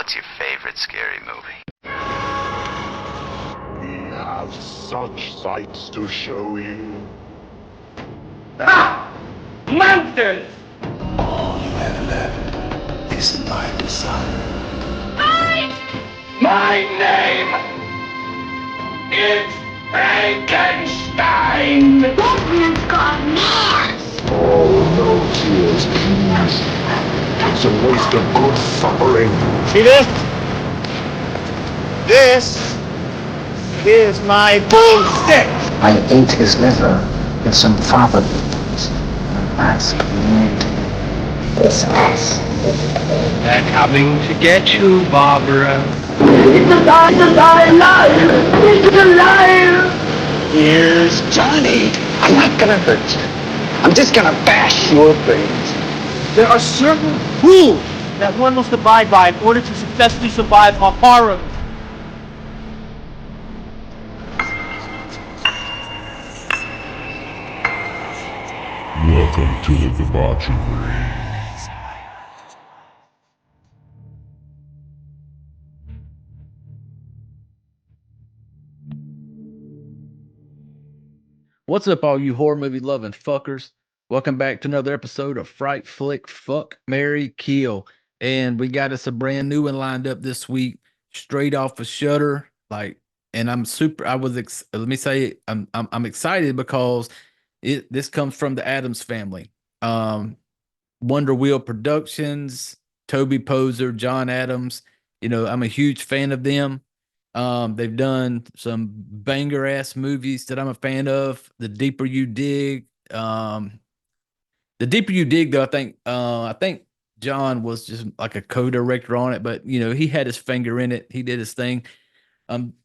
What's your favorite scary movie? We have such sights to show you. Ah! Monsters! All you have left is my desire. My name is Frankenstein! That man's gone mad! Oh, no tears, please. It's a waste of good suffering. See this? This is my bullstick. I ate his liver with some fava beans and asked me this house. They're coming to get you, Barbara. It's alive! It's alive! Here's Johnny. I'm not gonna hurt you. I'm just gonna bash your brains. There are certain rules that one must abide by in order to successfully survive a horror. Welcome to the debauchery. What's up, all you horror movie loving fuckers? Welcome back to another episode of Fright Flick Fuck, Marry, Kill. And we got us a brand new one lined up this week, straight off of Shudder. And I'm super. Let me say, I'm excited because this comes from the Addams family. Wonder Wheel Productions, Toby Poser, John Adams. You know, I'm a huge fan of them. They've done some banger ass movies that I'm a fan of. The Deeper You Dig. The Deeper You Dig, though, I think John was just like a co-director on it, but you know, he had his finger in it. He did his thing.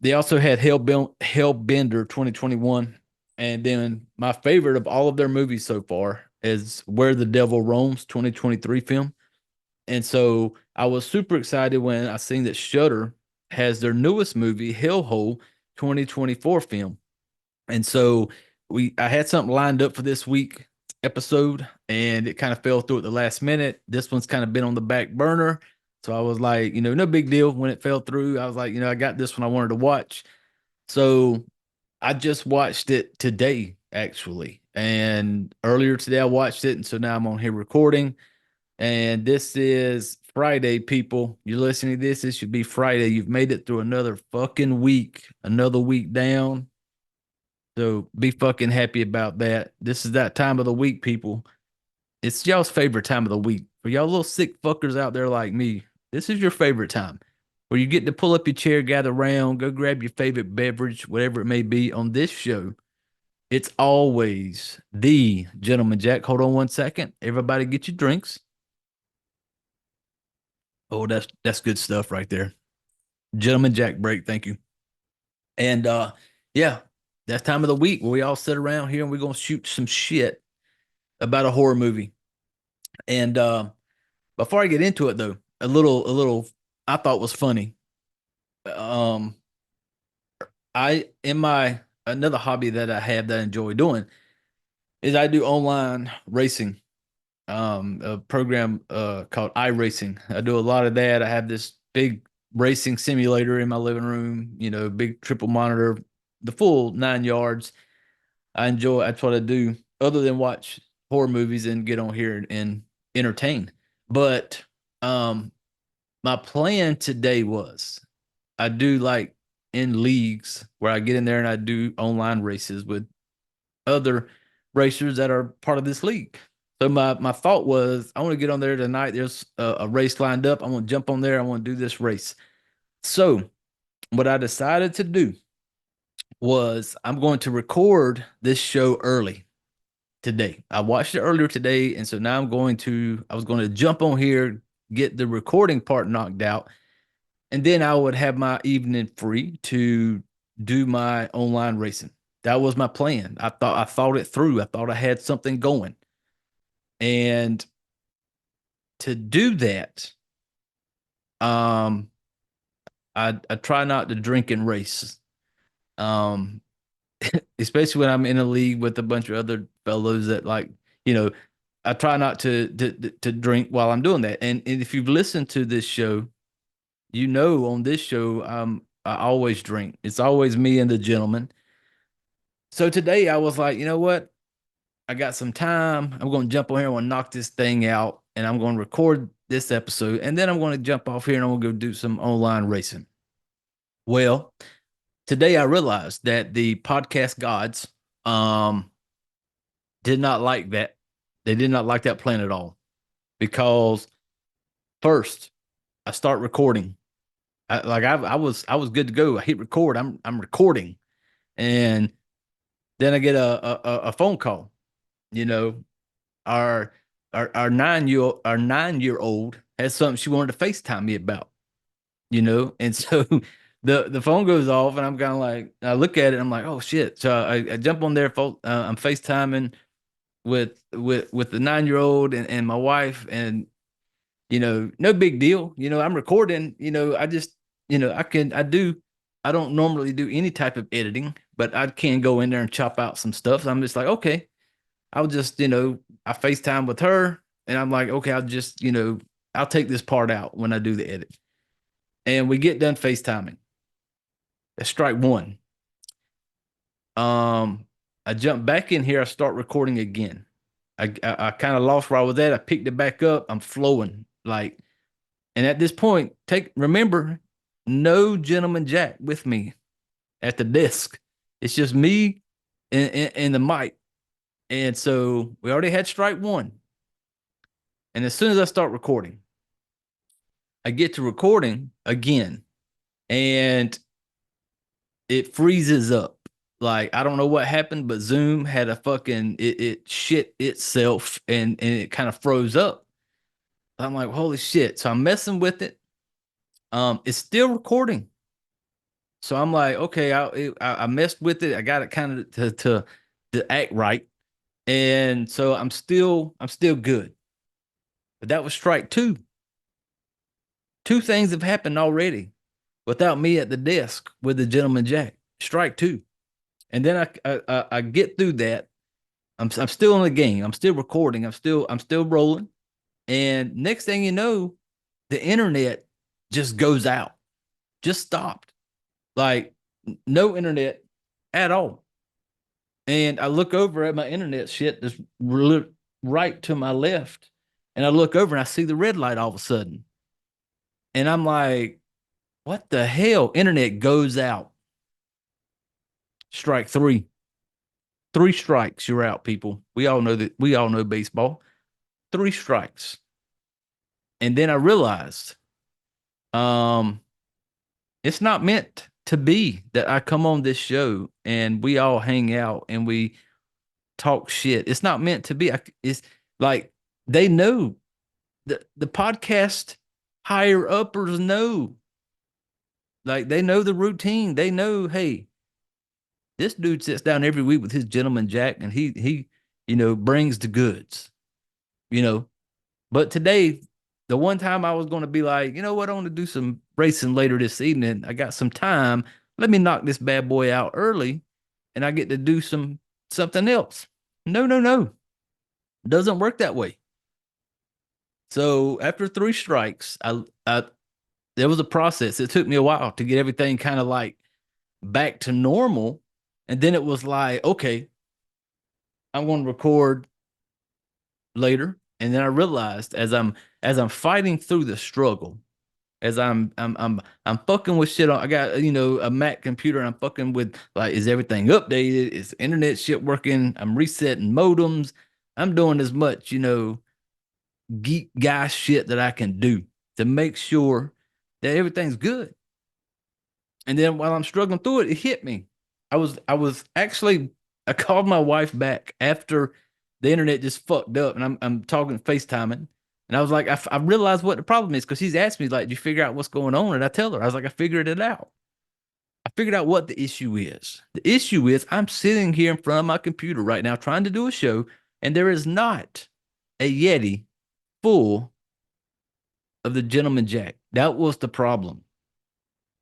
They also had Hellbender 2021. And then my favorite of all of their movies so far is Where the Devil Roams 2023 film. And so I was super excited when I seen that Shudder has their newest movie, Hellhole 2024 film. And so I had something lined up for this week episode, and it kind of fell through at the last minute. This one's kind of been on the back burner. So I was like, you know, no big deal when it fell through. I was like, you know, I got this one I wanted to watch. So I just watched it today, actually. And earlier today I watched it. And so now I'm on here recording. And this is Friday, people. You're listening to this. This should be Friday. You've made it through another fucking week, another week down. So be fucking happy about that. This is that time of the week, people. It's y'all's favorite time of the week. For y'all little sick fuckers out there like me, this is your favorite time where you get to pull up your chair, gather around, go grab your favorite beverage, whatever it may be. On this show, it's always the Gentleman Jack. Hold on one second. Everybody get your drinks. Oh, that's good stuff right there. Gentleman Jack break, thank you. And yeah, that time of the week where we all sit around here and we're gonna shoot some shit about a horror movie. And before I get into it though, a little I thought was funny. Another hobby that I have that I enjoy doing is I do online racing. A program called iRacing. I do a lot of that. I have this big racing simulator in my living room, you know, big triple monitor, the full 9 yards. That's what I do other than watch horror movies and get on here and entertain. But my plan today was I do like in leagues where I get in there and I do online races with other racers that are part of this league. So my thought was, I want to get on there tonight. There's a race lined up. I want to jump on there. I want to do this race. So what I decided to do was I'm going to record this show early today. I watched it earlier today. And so now I was going to jump on here, get the recording part knocked out. And then I would have my evening free to do my online racing. That was my plan. I thought it through. I thought I had something going. And to do that, I try not to drink and race. Especially when I'm in a league with a bunch of other fellows that like, you know, I try not to drink while I'm doing that. And if you've listened to this show, on this show, I always drink. It's always me and the gentleman. So today I was like, you know what? I got some time. I'm going to jump on here. I'm going to knock this thing out and I'm going to record this episode. And then I'm going to jump off here and I'm going to go do some online racing. Well, today I realized that the podcast gods did not like that. They did not like that plan at all. Because first, I start recording. I was good to go. I hit record. I'm recording. And then I get a phone call. You know, our 9-year-old has something she wanted to FaceTime me about, and so the phone goes off and I'm kind of like, I look at it, I'm like, oh shit. So I jump on there, I'm FaceTiming with the 9-year-old and my wife, and no big deal. I'm recording, I just, I don't normally do any type of editing, but I can go in there and chop out some stuff. So I'm just like, okay, I'll just, I FaceTime with her and I'm like, okay, I'll just, I'll take this part out when I do the edit. And we get done FaceTiming. That's strike one. I jump back in here. I start recording again. I kind of lost where I was at. I picked it back up. I'm flowing like, and at this point, remember, no gentleman Jack with me at the desk. It's just me and the mic. And so we already had strike one. And as soon as I start recording, I get to recording again and it freezes up. Like, I don't know what happened, but Zoom had a fucking, it shit itself and it kind of froze up. I'm like, holy shit. So I'm messing with it. It's still recording. So I'm like, okay, I messed with it. I got it kind of to act right. And so I'm still good. But that was strike two. Two things have happened already without me at the desk with the gentleman Jack. Strike two. And then I get through that. I'm still in the game. I'm still recording. I'm still rolling. And next thing you know, the internet just goes out. Just stopped. Like no internet at all. And I look over at my internet shit that's right to my left. And I look over and I see the red light all of a sudden. And I'm like, what the hell? Internet goes out. Strike three. 3 strikes, you're out, people. We all know that. We all know baseball. 3 strikes. And then I realized it's not meant to be that I come on this show and we all hang out and we talk shit. It's not meant to be. It's like they know, the podcast higher uppers know. Like they know the routine. They know, hey, this dude sits down every week with his gentleman Jack and he brings the goods. But today, the one time I was going to be like, you know what, I want to do some racing later this evening. I got some time. Let me knock this bad boy out early and I get to do something else. No. It doesn't work that way. So after 3 strikes, there was a process. It took me a while to get everything kind of like back to normal. And then it was like, okay, I'm going to record later. And then I realized as I'm fighting through the struggle, as I'm fucking with shit on, I got, a Mac computer and I'm fucking with like, is everything updated? Is internet shit working? I'm resetting modems. I'm doing as much, geek guy shit that I can do to make sure that everything's good. And then while I'm struggling through it, it hit me. I called my wife back after the internet just fucked up and I'm talking FaceTiming. And I was like, I realized what the problem is because she's asked me, like, did you figure out what's going on? And I tell her, I was like, I figured it out. I figured out what the issue is. The issue is I'm sitting here in front of my computer right now trying to do a show, and there is not a Yeti full of the gentleman Jack. That was the problem.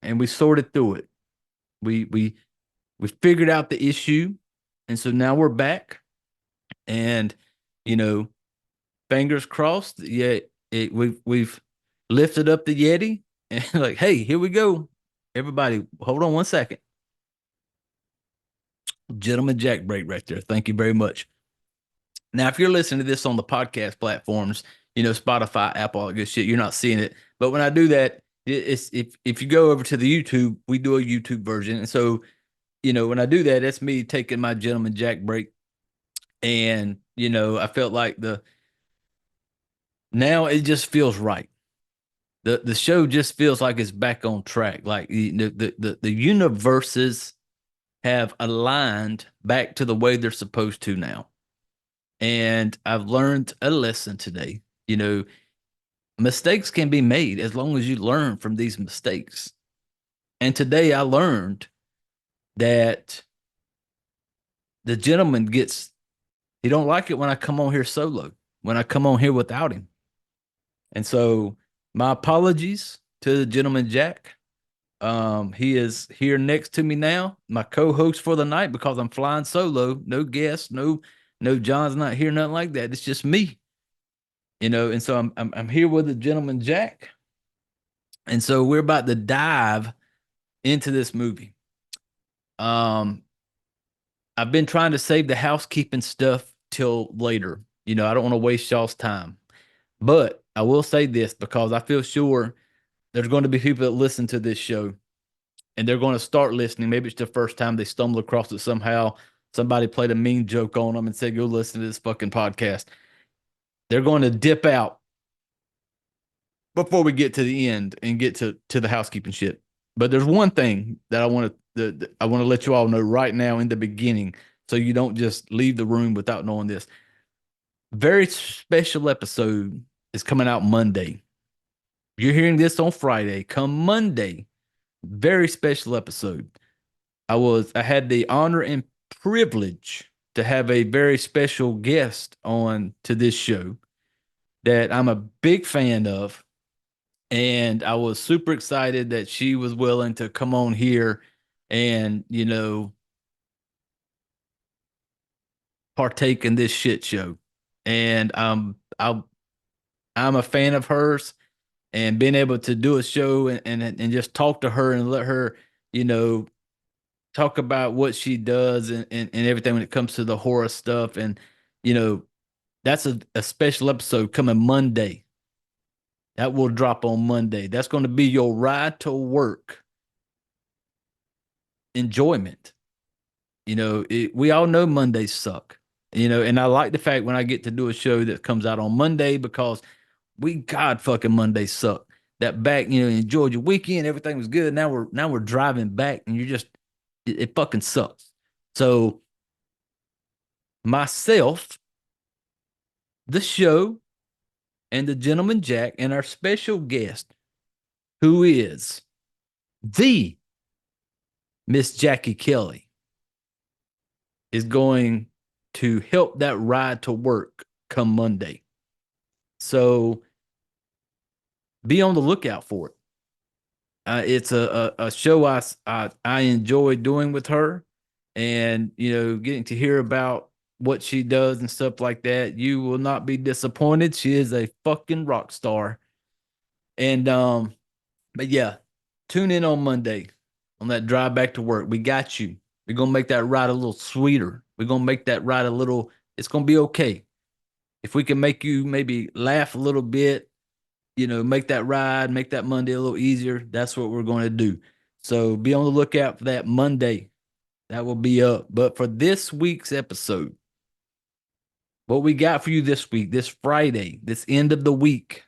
And we sorted through it. We figured out the issue. And so now we're back. And, fingers crossed. Yeah, we've lifted up the Yeti And like, hey, here we go. Everybody, hold on 1 second. Gentleman Jack break right there. Thank you very much. Now, if you're listening to this on the podcast platforms, Spotify, Apple, all that good shit, you're not seeing it. But when I do that, it's if you go over to the YouTube, we do a YouTube version. And so, when I do that, that's me taking my Gentleman Jack break. And, I felt like now it just feels right. The show just feels like it's back on track. Like the universes have aligned back to the way they're supposed to now. And I've learned a lesson today. Mistakes can be made as long as you learn from these mistakes. And today I learned that the gentleman he don't like it when I come on here solo, when I come on here without him. And so my apologies to the Gentleman Jack. He is here next to me now, my co-host for the night, because I'm flying solo, no guests, no John's not here, nothing like that. It's just me, and so I'm here with the Gentleman Jack. And so we're about to dive into this movie. I've been trying to save the housekeeping stuff till later. I don't want to waste y'all's time. But I will say this, because I feel sure there's going to be people that listen to this show and they're going to start listening. Maybe it's the first time they stumble across it somehow. Somebody played a mean joke on them and said, go listen to this fucking podcast. They're going to dip out before we get to the end and get to the housekeeping shit. But there's one thing that I want to let you all know right now in the beginning, so you don't just leave the room without knowing this. Very special episode is coming out Monday. You're hearing this on Friday. Come Monday, very special episode. I had the honor and privilege to have a very special guest on to this show that I'm a big fan of. And I was super excited that she was willing to come on here and, partake in this shit show. And I'm a fan of hers, and being able to do a show and just talk to her and let her, talk about what she does and everything when it comes to the horror stuff. And, that's a special episode coming Monday. That will drop on Monday. That's going to be your ride to work enjoyment. We all know Mondays suck, and I like the fact when I get to do a show that comes out on Monday, because God fucking Mondays suck. That back, enjoyed your weekend, everything was good. Now we're driving back and it fucking sucks. So myself, the show, and the Gentleman Jack, and our special guest, who is the Miss Jackie Kelly, is going to help that ride to work come Monday. So be on the lookout for it. It's a show I enjoy doing with her, and getting to hear about what she does and stuff like that. You will not be disappointed. She is a fucking rock star. And but yeah, tune in on Monday on that drive back to work. We got you. We're gonna make that ride a little sweeter. We're gonna make that ride it's gonna be okay. If we can make you maybe laugh a little bit, make that ride, make that Monday a little easier, that's what we're going to do. So be on the lookout for that Monday. That will be up. But for this week's episode, what we got for you this week, this Friday, this end of the week.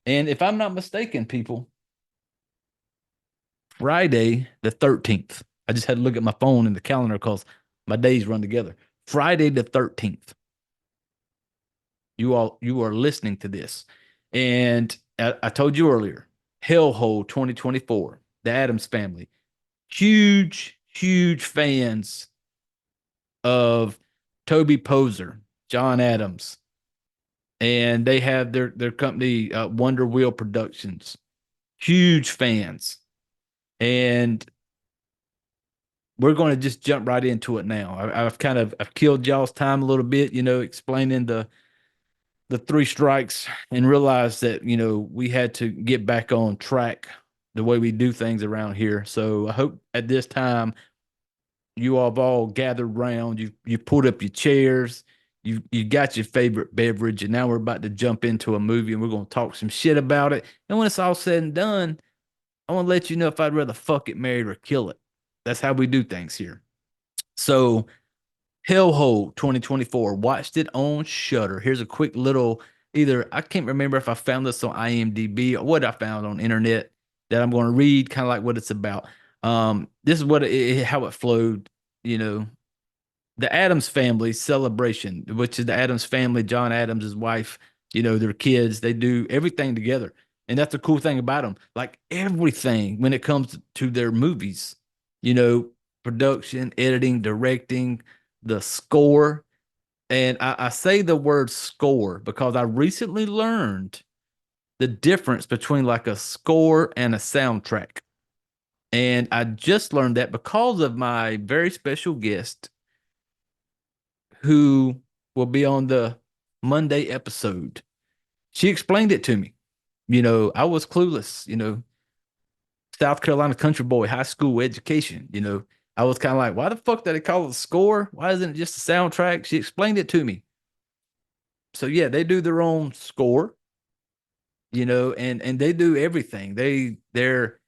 And if I'm not mistaken, people, Friday the 13th. I just had to look at my phone and the calendar because my days run together. Friday the 13th. You are listening to this. And I told you earlier, Hellhole 2024, the Addams Family. Huge fans of Toby Poser, John Adams, and they have their company Wonder Wheel Productions. Huge fans, and we're going to just jump right into it now. I've killed y'all's time a little bit, explaining the 3 strikes, and realized that we had to get back on track the way we do things around here. So I hope at this time you all have all gathered around. You pulled up your chairs. You got your favorite beverage, and now we're about to jump into a movie, and we're gonna talk some shit about it. And when it's all said and done, I want to let you know if I'd rather fuck it, marry it, or kill it. That's how we do things here. So, Hellhole 2024. Watched it on Shudder. Here's a quick little I can't remember if I found this on IMDb or what I found on internet that I'm going to read, kind of like what it's about. This is what how it flowed. You know, the Adams family celebration, which is the Adams family, John Adams, his wife, their kids, they do everything together. And that's the cool thing about them. Like everything when it comes to their movies, production, editing, directing, the score. And I say the word score because I recently learned the difference between like a score and a soundtrack. And I just learned that because of my very special guest who will be on the Monday episode. She explained it to me. I was clueless, South Carolina country boy, high school education, I was kind of like, why the fuck did they call it a score? Why isn't it just a soundtrack? She explained it to me. So yeah, they do their own score, and they do everything. They're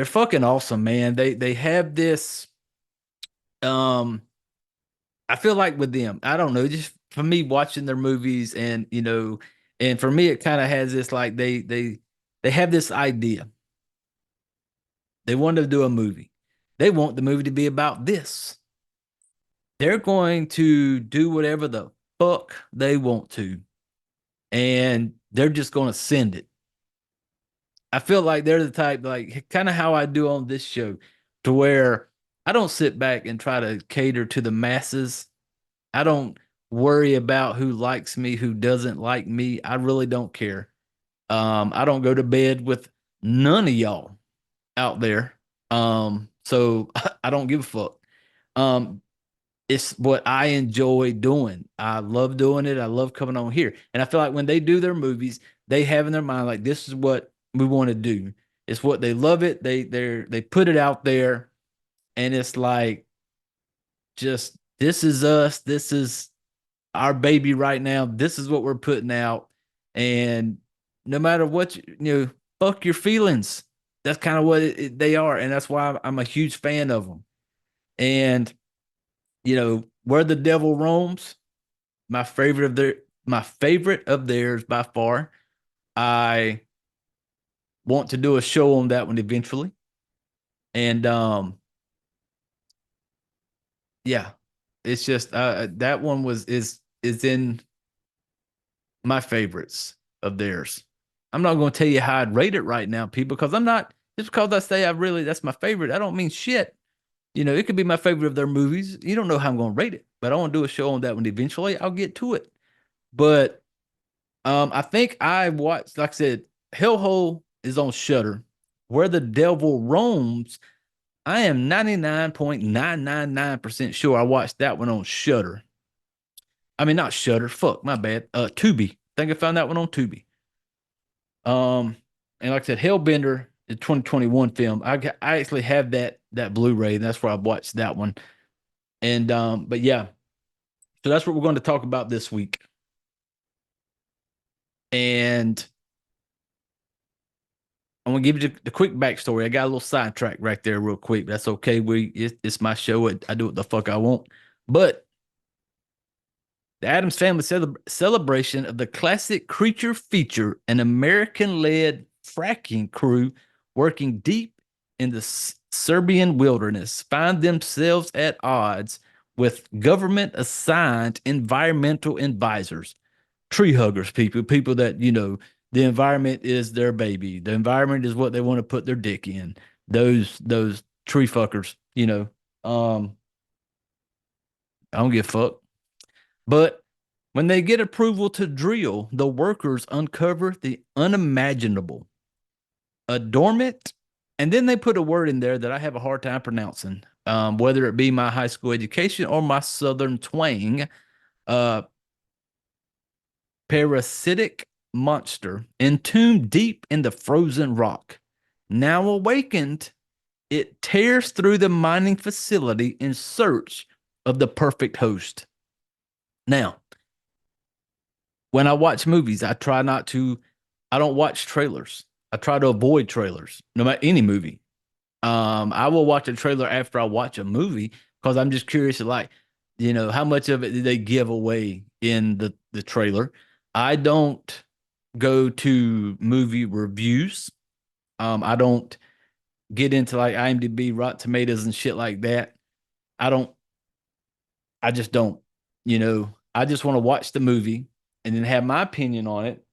fucking awesome, man. They have this I feel like with them, I don't know, just for me watching their movies and and for me it kind of has this like they have this idea. They want to do a movie. They want the movie to be about this. They're going to do whatever the fuck they want to. And they're just going to send it. I feel like they're the type, like kind of how I do on this show, to where I don't sit back and try to cater to the masses. I don't worry about who likes me, who doesn't like me. I really don't care. I don't go to bed with none of y'all out there. So I don't give a fuck. It's what I enjoy doing. I love doing it. I love coming on here. And I feel like when they do their movies, they have in their mind, like, this is what we want to do. It's what they love it. They put it out there, and it's like, just, this is us. This is our baby right now. This is what we're putting out. And no matter what, fuck your feelings. That's kind of what they are. And that's why I'm a huge fan of them. And, Where the Devil Roams, my favorite of theirs by far. I want to do a show on that one eventually. And yeah, it's just that one is in my favorites of theirs. I'm not going to tell you how I'd rate it right now, people, because I'm not, just because I say that's my favorite, I don't mean shit. It could be my favorite of their movies. You don't know how I'm going to rate it, but I want to do a show on that one eventually. I'll get to it. But I think I watched, like I said, Hellhole is on Shudder. Where the Devil Roams, I am 99.999% sure I watched that one on Shudder. I mean, not Shudder. Fuck, my bad. Tubi. I think I found that one on Tubi. And like I said, Hellbender, the 2021 film. I actually have that Blu-ray, and that's where I watched that one. And but yeah, so that's what we're going to talk about this week. And I'm gonna give you the quick backstory. I got a little sidetrack right there, real quick. That's okay. It's my show. I do what the fuck I want. But the Addams Family celebration of the classic creature feature, an American-led fracking crew working deep in the Serbian wilderness, find themselves at odds with government-assigned environmental advisors, tree huggers, people that, the environment is their baby. The environment is what they want to put their dick in. Those tree fuckers, I don't give a fuck. But when they get approval to drill, the workers uncover the unimaginable, a dormant, and then they put a word in there that I have a hard time pronouncing, whether it be my high school education or my southern twang, parasitic monster entombed deep in the frozen rock. Now awakened, it tears through the mining facility in search of the perfect host. Now, when I watch movies, I don't watch trailers. I try to avoid trailers, no matter any movie. I will watch a trailer after I watch a movie because I'm just curious, like, how much of it did they give away in the trailer? I don't go to movie reviews. I don't get into like IMDb, Rotten Tomatoes, and shit like that. I don't. I just don't. I just want to watch the movie and then have my opinion on it,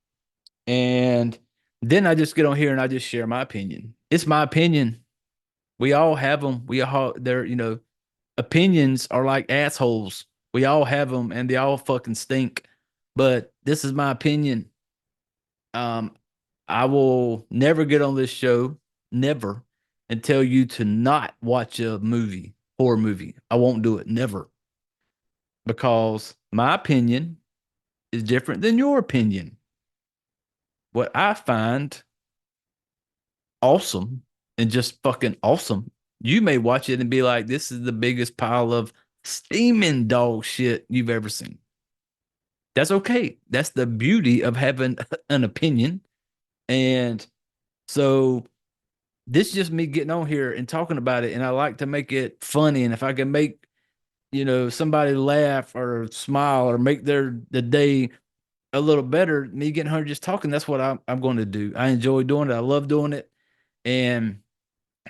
and then I just get on here and I just share my opinion. It's my opinion. We all have them. We all they're opinions are like assholes. We all have them, and they all fucking stink. But this is my opinion. Um, I will never get on this show, never, and tell you to not watch a horror movie. I won't do it, never, because my opinion is different than your opinion. What I find awesome and just fucking awesome, you may watch it and be like, this is the biggest pile of steaming dog shit you've ever seen. That's okay. That's the beauty of having an opinion. And so this is just me getting on here and talking about it. And I like to make it funny. And if I can make, somebody laugh or smile or make the day a little better, me getting her just talking, that's what I'm going to do. I enjoy doing it. I love doing it. And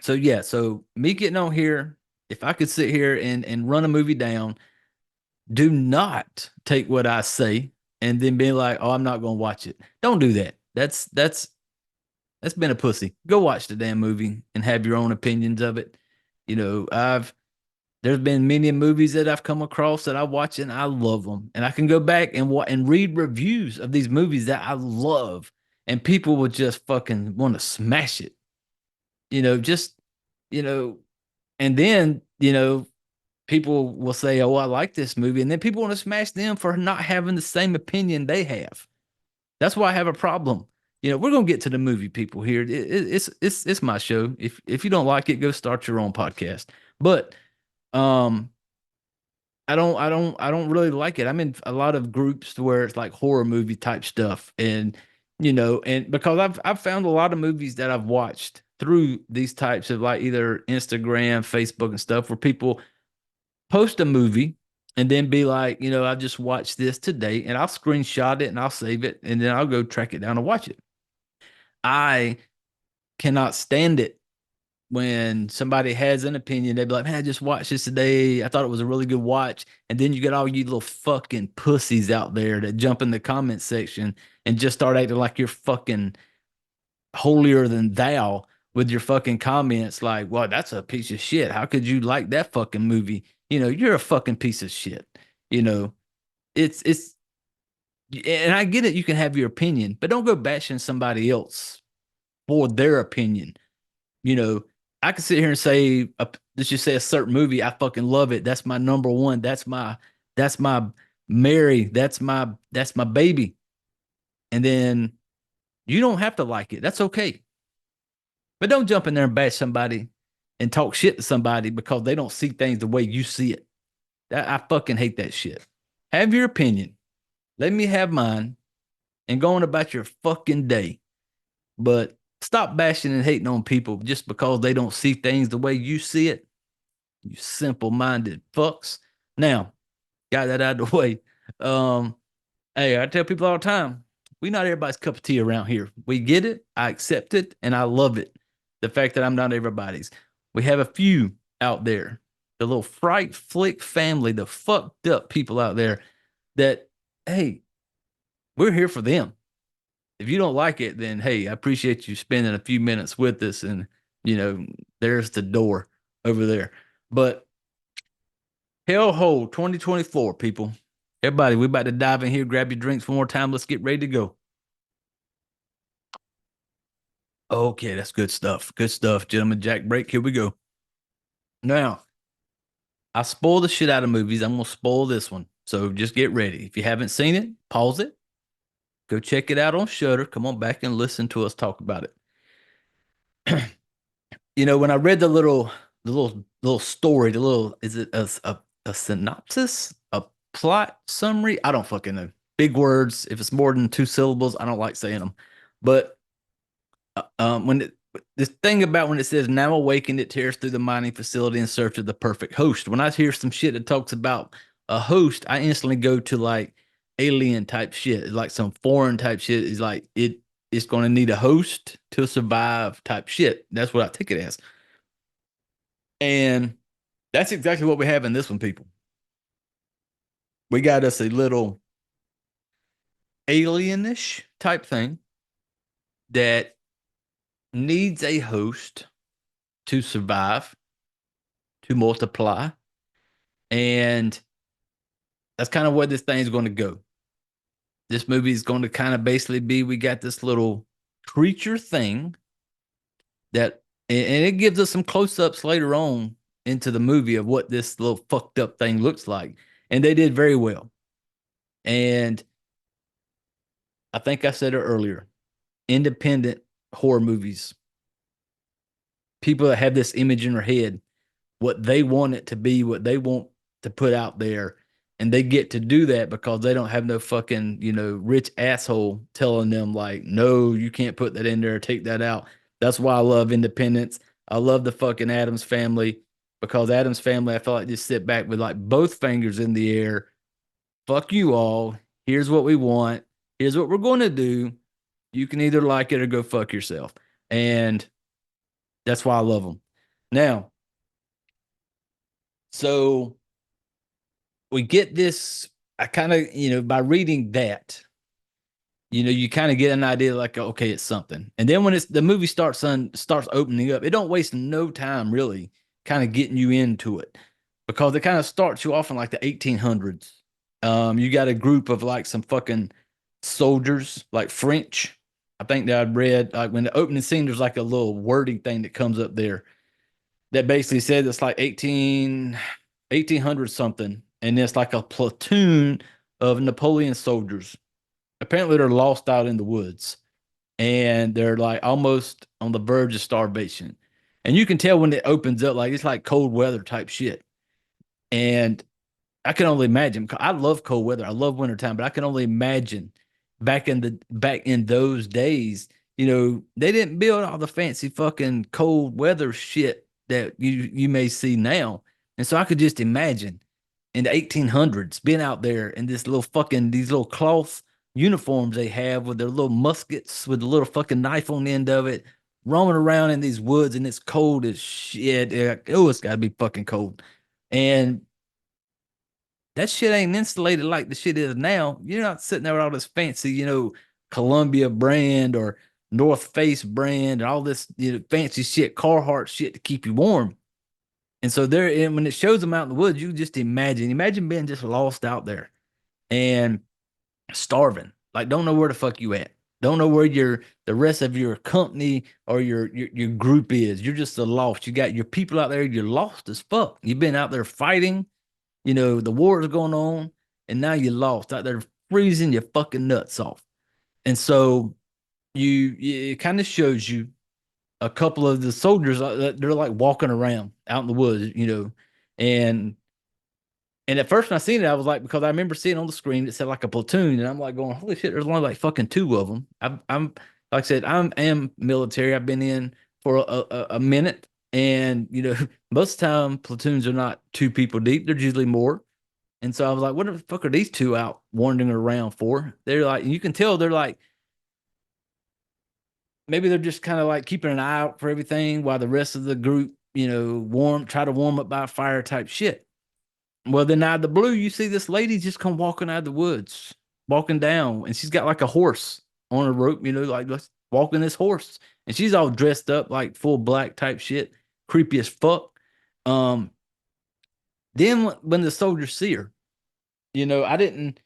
so, yeah, so me getting on here, if I could sit here and run a movie down, do not take what I say and then be like, oh, I'm not going to watch it. Don't do that. That's been a pussy. Go watch the damn movie and have your own opinions of it. There's been many movies that I've come across that I watch and I love them. And I can go back and read reviews of these movies that I love. And people will just fucking want to smash it. And then, people will say, oh, I like this movie. And then people want to smash them for not having the same opinion they have. That's why I have a problem. We're going to get to the movie, people here. It's my show. If you don't like it, go start your own podcast. But I don't really like it. I'm in a lot of groups where it's like horror movie type stuff. And and because I've found a lot of movies that I've watched through these types of like either Instagram, Facebook and stuff where people post a movie and then be like, I just watched this today, and I'll screenshot it and I'll save it and then I'll go track it down and watch it. I cannot stand it when somebody has an opinion. They'd be like, man, I just watched this today. I thought it was a really good watch. And then you get all you little fucking pussies out there that jump in the comment section and just start acting like you're fucking holier than thou with your fucking comments. Like, well, that's a piece of shit. How could you like that fucking movie? You're a fucking piece of shit. It's, and I get it. You can have your opinion, but don't go bashing somebody else for their opinion. I could sit here and say, let's just say a certain movie, I fucking love it. That's my number one. That's my Mary. That's my baby. And then you don't have to like it. That's okay. But don't jump in there and bash somebody and talk shit to somebody because they don't see things the way you see it. I fucking hate that shit. Have your opinion. Let me have mine and go on about your fucking day. But stop bashing and hating on people just because they don't see things the way you see it. You simple-minded fucks. Now, got that out of the way. Hey, I tell people all the time, we not everybody's cup of tea around here. We get it, I accept it, and I love it. The fact that I'm not everybody's. We have a few out there, the little fright flick family, the fucked up people out there that, hey, we're here for them. If you don't like it, then hey, I appreciate you spending a few minutes with us, and there's the door over there. But hellhole 2024, people. Everybody, we're about to dive in here. Grab your drinks one more time. Let's get ready to go. Okay, that's good stuff. Good stuff, gentlemen. Jack break. Here we go. Now, I spoil the shit out of movies. I'm going to spoil this one. So just get ready. If you haven't seen it, pause it. Go check it out on Shudder. Come on back and listen to us talk about it. when I read the little story, is it a synopsis, a plot summary? I don't fucking know. Big words. If it's more than 2 syllables, I don't like saying them. But this thing about when it says now awakened, it tears through the mining facility in search of the perfect host. When I hear some shit that talks about a host, I instantly go to like alien type shit, like some foreign type shit. Is like it's going to need a host to survive type shit. That's what I take it as. And that's exactly what we have in this one, people. We got us a little alienish type thing that needs a host to survive, to multiply. And that's kind of where this thing is going to go. This movie is going to kind of basically be, we got this little creature thing that, and it gives us some close-ups later on into the movie of what this little fucked up thing looks like. And they did very well. And I think I said it earlier, independent horror movies, people that have this image in their head, what they want it to be, what they want to put out there, and they get to do that because they don't have no fucking, rich asshole telling them like, no, you can't put that in there, take that out. That's why I love Independence. I love the fucking Addams Family, because Addams Family, I feel like just sit back with like both fingers in the air. Fuck you all. Here's what we want. Here's what we're going to do. You can either like it or go fuck yourself. And that's why I love them. Now, so we get this, I kind of, by reading that, you kind of get an idea like, okay, it's something. And then when the movie starts opening up, it don't waste no time really kind of getting you into it, because it kind of starts you off in like the 1800s. You got a group of like some fucking soldiers, like French. I think that I'd read, like when the opening scene, there's like a little wording thing that comes up there that basically said it's like 1800 something. And it's like a platoon of Napoleon soldiers. Apparently they're lost out in the woods and they're like almost on the verge of starvation. And you can tell when it opens up, like it's like cold weather type shit. And I can only imagine. I love cold weather. I love wintertime, but I can only imagine back in those days, they didn't build all the fancy fucking cold weather shit that you may see now. And so I could just imagine in the 1800s being out there in these little cloth uniforms they have with their little muskets with a little fucking knife on the end of it, roaming around in these woods, and it's cold as shit. Oh, it's got to be fucking cold. And that shit ain't insulated like the shit is now. You're not sitting there with all this fancy, Columbia brand or North Face brand and all this fancy shit, Carhartt shit to keep you warm. And so and when it shows them out in the woods, you just imagine being just lost out there and starving, like don't know where the fuck you at, don't know where the rest of your company or your group is. You're just lost. You got your people out there. You're lost as fuck. You've been out there fighting. The war is going on, and now you're lost out there freezing your fucking nuts off. And so it kind of shows you a couple of the soldiers, they're like walking around out in the woods, and at first when I seen it, I was like, because I remember seeing on the screen, it said like a platoon, and I'm like going, holy shit, there's only like fucking 2 of them. I'm like I said, am military. I've been in for a minute, and most of the time platoons are not 2 people deep. They're usually more. And so I was like, what the fuck are these 2 out wandering around for? They're like, you can tell they're like, maybe they're just kind of like keeping an eye out for everything while the rest of the group, try to warm up by a fire type shit. Well, then out of the blue, you see this lady just come walking out of the woods, walking down, and she's got like a horse on a rope, like let's walking this horse. And she's all dressed up like full black type shit, creepy as fuck. Then when the soldiers see her, I didn't,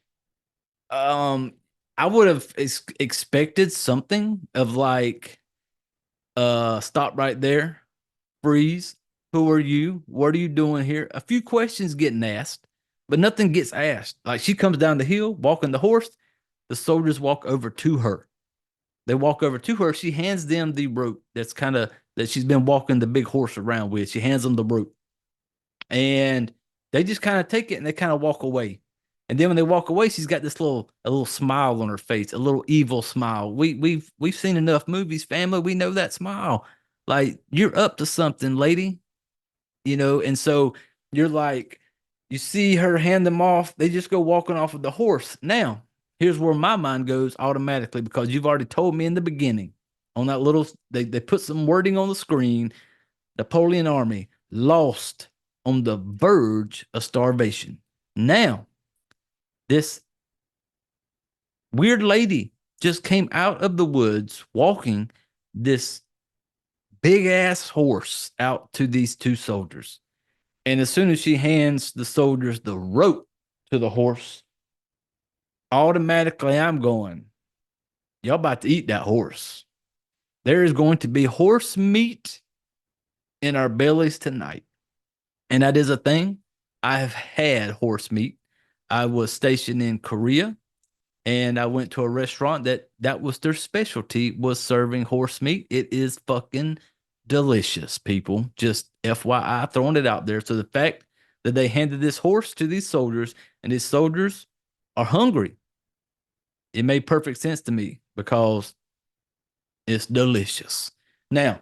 I would have expected something of like, stop right there, freeze. Who are you? What are you doing here? A few questions getting asked, but nothing gets asked. Like she comes down the hill, walking the horse. The soldiers walk over to her. They walk over to her. She hands them the rope that's kind of that she's been walking the big horse around with. She hands them the rope. And they just kind of take it and they kind of walk away. And then when they walk away, she's got this a little smile on her face, a little evil smile. We've seen enough movies, family. We know that smile. Like, you're up to something, lady. And so you're like, you see her hand them off. They just go walking off of the horse. Now, here's where my mind goes automatically, because you've already told me in the beginning on that little, they put some wording on the screen. Napoleon Army lost on the verge of starvation. Now, this weird lady just came out of the woods walking this big ass horse out to these two soldiers. And as soon as she hands the soldiers the rope to the horse, automatically I'm going, y'all about to eat that horse. There is going to be horse meat in our bellies tonight. And that is a thing. I have had horse meat. I was stationed in Korea, and I went to a restaurant that was their specialty, was serving horse meat. It is fucking delicious, people. Just FYI, throwing it out there. So the fact that they handed this horse to these soldiers, and these soldiers are hungry, it made perfect sense to me, because it's delicious. Now,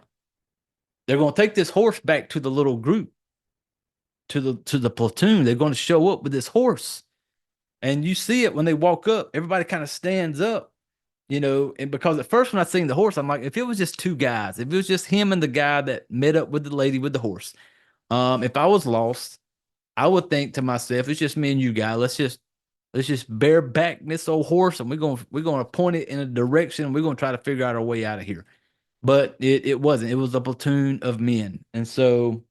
they're going to take this horse back to the little group, to the platoon. They're going to show up with this horse. And you see it when they walk up, everybody kind of stands up, and because at first when I seen the horse, I'm like, if it was just two guys, if it was just him and the guy that met up with the lady with the horse, if I was lost, I would think to myself, it's just me and you, guy. Let's just bareback this old horse, and we're gonna point it in a direction, and we're gonna try to figure out our way out of here. But it wasn't. It was a platoon of men, and so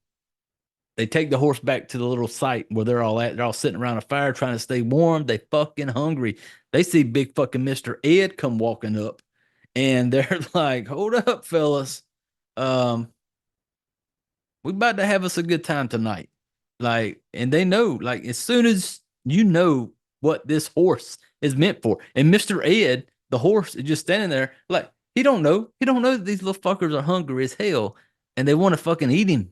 they take the horse back to the little site where they're all at. They're all sitting around a fire trying to stay warm. They fucking hungry. They see big fucking Mr. Ed come walking up, and they're like, hold up, fellas. We about to have us a good time tonight. Like, and they know, like, as soon as you know what this horse is meant for. And Mr. Ed, the horse, is just standing there like, he don't know. He don't know that these little fuckers are hungry as hell and they want to fucking eat him.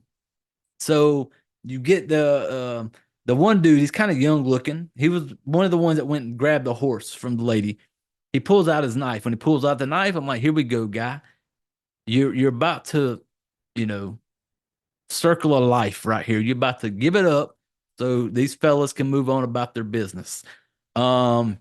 So you get the one dude, he's kind of young looking. He was one of the ones that went and grabbed the horse from the lady. He pulls out his knife. When he pulls out the knife, I'm like, here we go, guy. You're about to, circle of life right here. You're about to give it up so these fellas can move on about their business. Pulls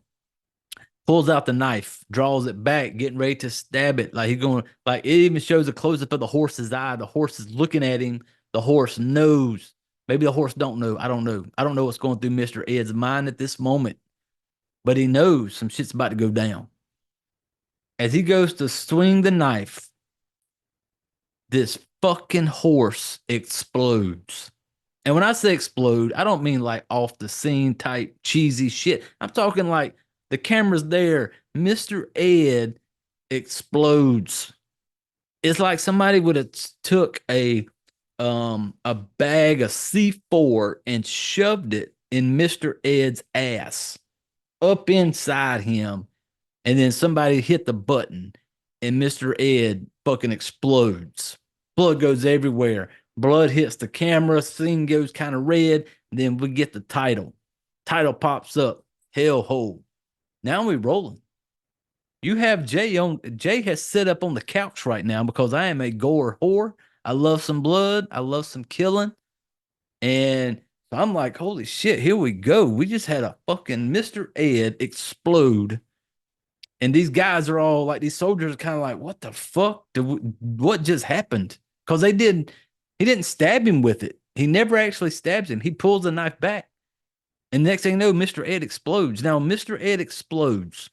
out the knife, draws it back, getting ready to stab it. Like, he's going, like, it even shows a close up of the horse's eye. The horse is looking at him. The horse knows. Maybe the horse don't know. I don't know. I don't know what's going through Mr. Ed's mind at this moment, but he knows some shit's about to go down. As he goes to swing the knife, this fucking horse explodes. And when I say explode, I don't mean like off the scene type cheesy shit. I'm talking like the camera's there. Mr. Ed explodes. It's like somebody would have took a bag of C4 and shoved it in Mr. Ed's ass up inside him. And then somebody hit the button and Mr. Ed fucking explodes. Blood goes everywhere. Blood hits the camera. Scene goes kind of red. Then we get the title. Title pops up. Hellhole. Now we're rolling. You have Jay on. Jay has set up on the couch right now because I am a gore whore. I love some blood. I love some killing. And so I'm like, holy shit, here we go. We just had a fucking Mr. Ed explode. And these guys are all like, these soldiers are kind of like, what the fuck? What just happened? Because he didn't stab him with it. He never actually stabs him. He pulls the knife back. And next thing you know, Mr. Ed explodes. Now, Mr. Ed explodes.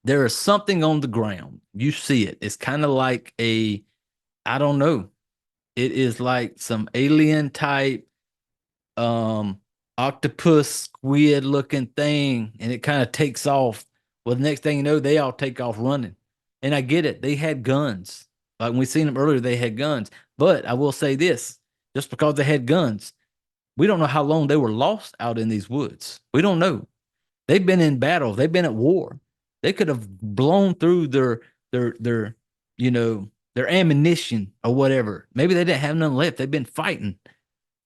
There is something on the ground. You see it. It's kind of like I don't know. It is like some alien type octopus squid looking thing. And it kind of takes off. Well, the next thing you know, they all take off running. And I get it. They had guns. Like when we seen them earlier, they had guns. But I will say this, just because they had guns, we don't know how long they were lost out in these woods. We don't know. They've been in battle. They've been at war. They could have blown through their their ammunition or whatever. Maybe they didn't have none left. They've been fighting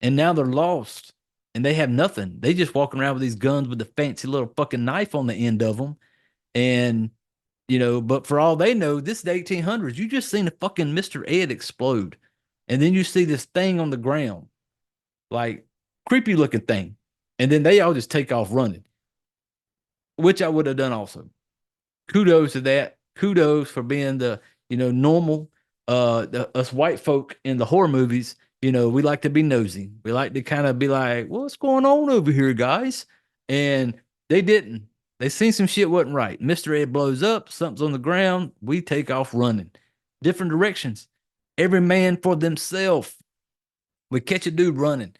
and now they're lost and they have nothing. They just walking around with these guns with the fancy little fucking knife on the end of them. And, but for all they know, this is the 1800s. You just seen a fucking Mr. Ed explode. And then you see this thing on the ground, like creepy looking thing. And then they all just take off running, which I would have done also. Kudos to that. Kudos for being the, normal, us white folk in the horror movies. We like to be nosy. We like to kind of be like, well, what's going on over here, guys? And they didn't. They seen some shit wasn't right. Mr. Ed blows up, something's on the ground. We take off running. Different directions. Every man for themselves. We catch a dude running.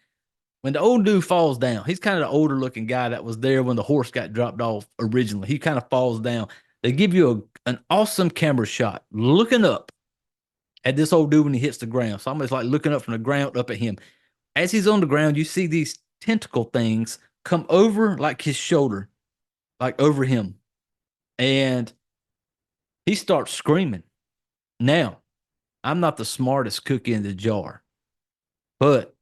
When the old dude falls down, he's kind of the older looking guy that was there when the horse got dropped off originally. He kind of falls down. They give you an awesome camera shot looking up at this old dude when he hits the ground. So almost like looking up from the ground up at him. As he's on the ground, you see these tentacle things come over like his shoulder, like over him. And he starts screaming. Now, I'm not the smartest cookie in the jar, but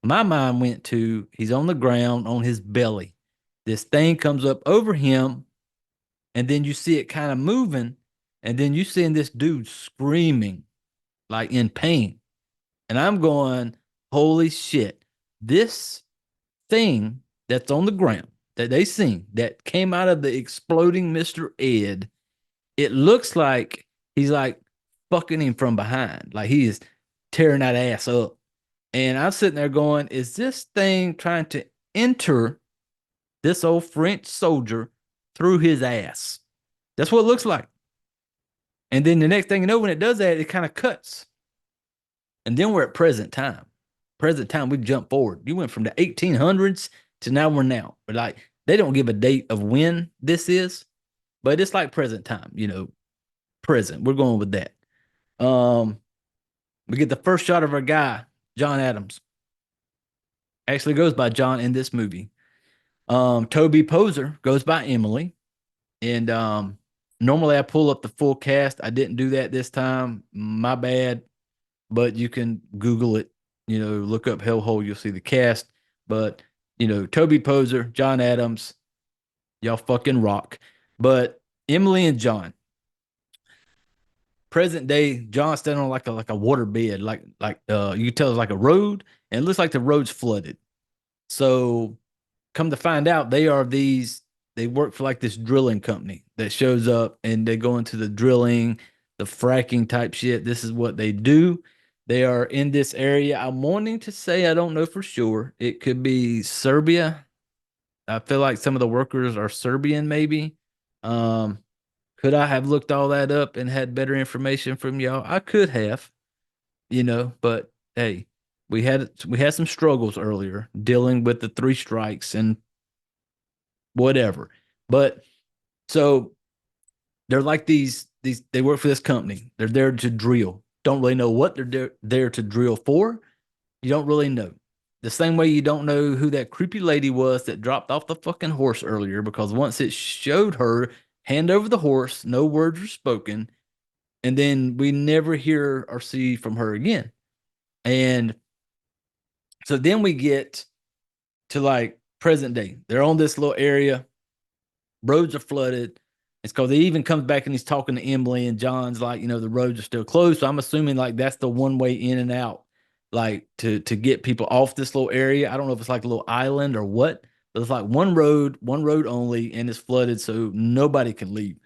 my mind went to he's on the ground on his belly. This thing comes up over him, and then you see it kind of moving, and then you seeing this dude screaming like in pain. And I'm going, holy shit, this thing that's on the ground that they seen that came out of the exploding Mr. Ed, it looks like he's like fucking him from behind. Like he is tearing that ass up. And I'm sitting there going, is this thing trying to enter this old French soldier through his ass? That's what it looks like. And then the next thing you know, when it does that, it kind of cuts. And then we're at present time. Present time, we jump forward. You went from the 1800s to now we're now. But like, they don't give a date of when this is, but it's like present time, present. We're going with that. We get the first shot of our guy, John Adams. Actually goes by John in this movie. Toby Poser goes by Emily. And normally I pull up the full cast. I didn't do that this time. My bad. But you can Google it. Look up Hellhole. You'll see the cast. But, Toby Poser, John Adams, y'all fucking rock. But Emily and John. Present day, John standing on like a water bed, like you can tell it's like a road, and it looks like the road's flooded. So, come to find out, they work for like this drilling company that shows up, and they go into the drilling, the fracking type shit. This is what they do. They are in this area. I'm wanting to say, I don't know for sure. It could be Serbia. I feel like some of the workers are Serbian, maybe. Could I have looked all that up and had better information from y'all? I could have, but hey, we had some struggles earlier dealing with the 3 strikes and whatever. But so they're like these they work for this company. They're there to drill. Don't really know what they're there to drill for. You don't really know. The same way you don't know who that creepy lady was that dropped off the fucking horse earlier, because once it showed her hand over the horse, no words were spoken, and then we never hear or see from her again. And so then we get to like present day. They're on this little area. Roads are flooded. It's because he even comes back and he's talking to Emily, and John's like, the roads are still closed. So I'm assuming like that's the one way in and out, like to get people off this little area. I don't know if it's like a little island or what, but it's like one road only, and it's flooded, so nobody can leave.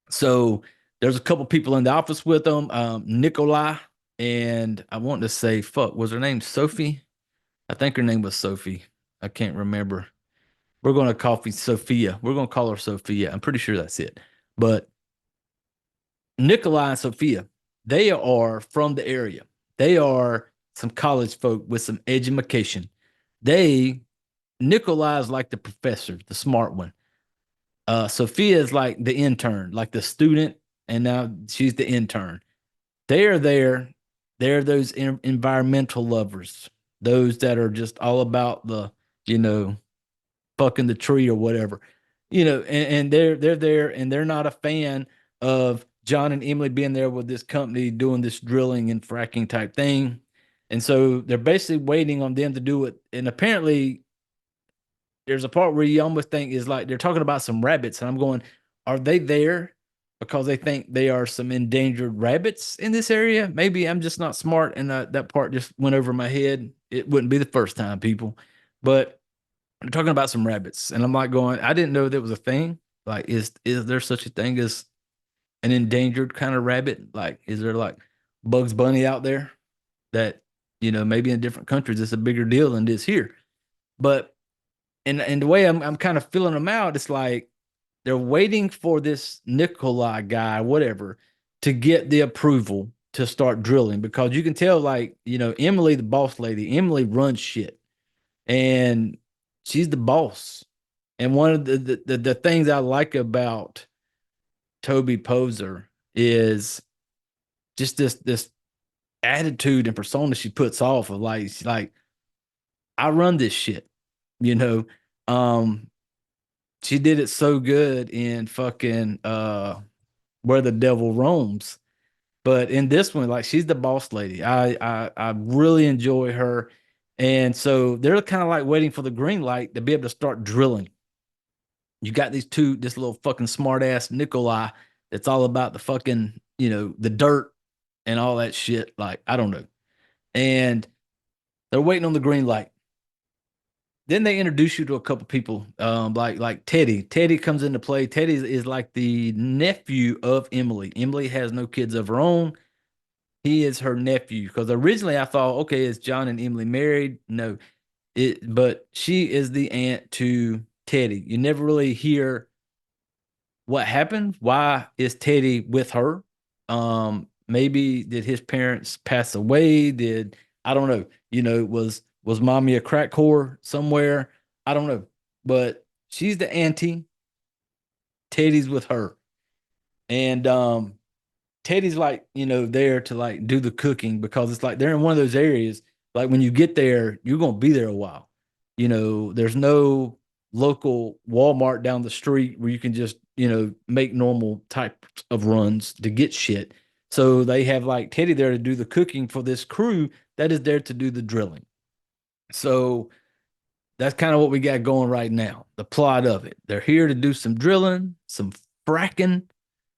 So there's a couple people in the office with them, Nikolai, and I want to say, was her name Sophie? I think her name was Sophie. I can't remember. We're going to call her Sophia. We're going to call her Sophia. I'm pretty sure that's it. But Nikolai and Sophia, they are from the area. They are some college folk with some education. Nikolai is like the professor, the smart one. Sophia is like the intern, like the student, and now she's the intern. They are there. They're those environmental lovers, those that are just all about the, fucking the tree or whatever, and they're there, and they're not a fan of John and Emily being there with this company doing this drilling and fracking type thing. And so they're basically waiting on them to do it. And apparently there's a part where you almost think is like they're talking about some rabbits. And I'm going, are they there because they think they are some endangered rabbits in this area? Maybe I'm just not smart and that part just went over my head. It wouldn't be the first time, people. But they're talking about some rabbits. And I'm like going, I didn't know there was a thing. Like, is there such a thing as an endangered kind of rabbit? Like, is there like Bugs Bunny out there that, maybe in different countries it's a bigger deal than it is here? But and the way I'm kind of feeling them out, it's like they're waiting for this Nikolai guy, whatever, to get the approval to start drilling, because you can tell, like, Emily, the boss lady, Emily runs shit, and she's the boss. And one of the things I like about Toby Poser is just this attitude and persona she puts off of, like, she's like, I run this shit, she did it so good in fucking Where the Devil Roams. But in this one, like, she's the boss lady. I really enjoy her. And so they're kind of like waiting for the green light to be able to start drilling. You got this little fucking smart ass Nikolai that's all about the fucking, the dirt and all that shit. Like, I don't know. And they're waiting on the green light. Then they introduce you to a couple people, like Teddy. Teddy comes into play. Teddy is like the nephew of Emily. Emily has no kids of her own. He is her nephew, because originally I thought, okay, is John and Emily married? No, but she is the aunt to Teddy. You never really hear what happened. Why is Teddy with her? Maybe did his parents pass away? I don't know. Was mommy a crack whore somewhere? I don't know. But she's the auntie. Teddy's with her. And Teddy's like, there to like do the cooking, because it's like they're in one of those areas. Like, when you get there, you're going to be there a while. There's no local Walmart down the street where you can just, make normal type of runs to get shit. So they have like Teddy there to do the cooking for this crew that is there to do the drilling. So that's kind of what we got going right now. The plot of it. They're here to do some drilling, some fracking.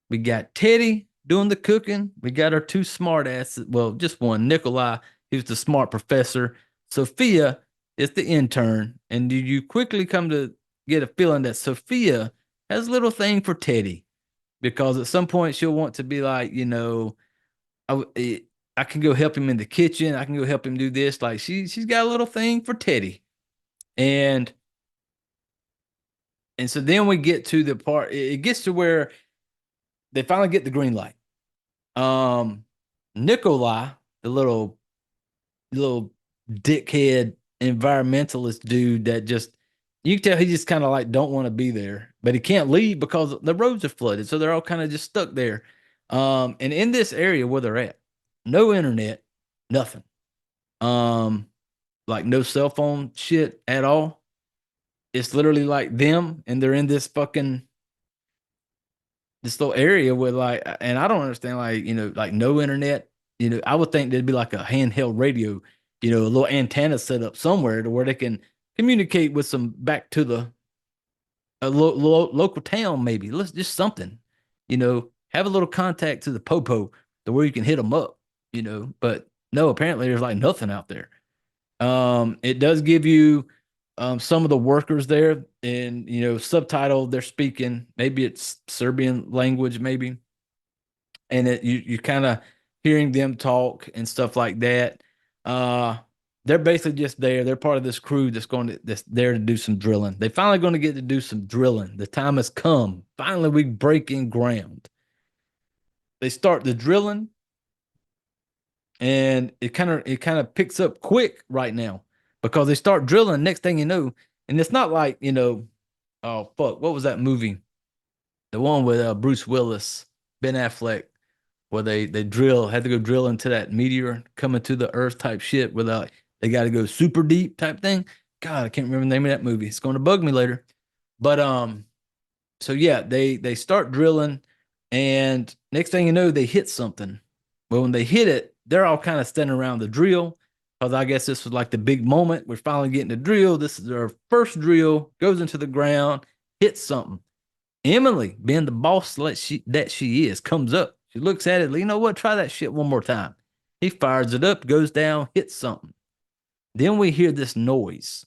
We got Teddy doing the cooking. We got our two smart asses. Well, just one, Nikolai. He was the smart professor. Sophia is the intern. And you quickly come to get a feeling that Sophia has a little thing for Teddy, because at some point she'll want to be like, I can go help him in the kitchen. I can go help him do this. Like, she's got a little thing for Teddy. And so then we get to the part, it gets to where they finally get the green light. Nikolai, the little dickhead environmentalist dude that just, you can tell he just kind of like don't want to be there, but he can't leave because the roads are flooded. So they're all kind of just stuck there. And in this area where they're at, no internet, nothing. Like no cell phone shit at all. It's literally like them, and they're in this little area where, like, and I don't understand, like, like no internet. I would think there'd be like a handheld radio, a little antenna set up somewhere to where they can communicate with some back to a local town, maybe. Let's just something, have a little contact to the popo to where you can hit them up, but no, apparently there's like nothing out there. It does give you some of the workers there, and subtitled, they're speaking, maybe it's Serbian language, maybe, and you kind of hearing them talk and stuff like that. They're basically just there. They're part of this crew that's there to do some drilling. They're finally going to get to do some drilling. The time has come. Finally, we break in ground. They start the drilling, and it kind of picks up quick right now, because they start drilling. Next thing you know, and it's not like, oh fuck, what was that movie? The one with Bruce Willis, Ben Affleck, where they had to go drill into that meteor coming to the earth type shit, without, they got to go super deep type thing. God, I can't remember the name of that movie. It's going to bug me later. But so yeah, they start drilling, and Next thing you know, they hit something. Well, when they hit it, they're all kind of standing around the drill because I guess this was like the big moment. We're finally getting the drill. This is our first drill, goes into the ground, hits something. Emily, being the boss that she is, comes up. She looks at it. You know what? Try that shit one more time. He fires it up, goes down, hits something. Then we hear this noise,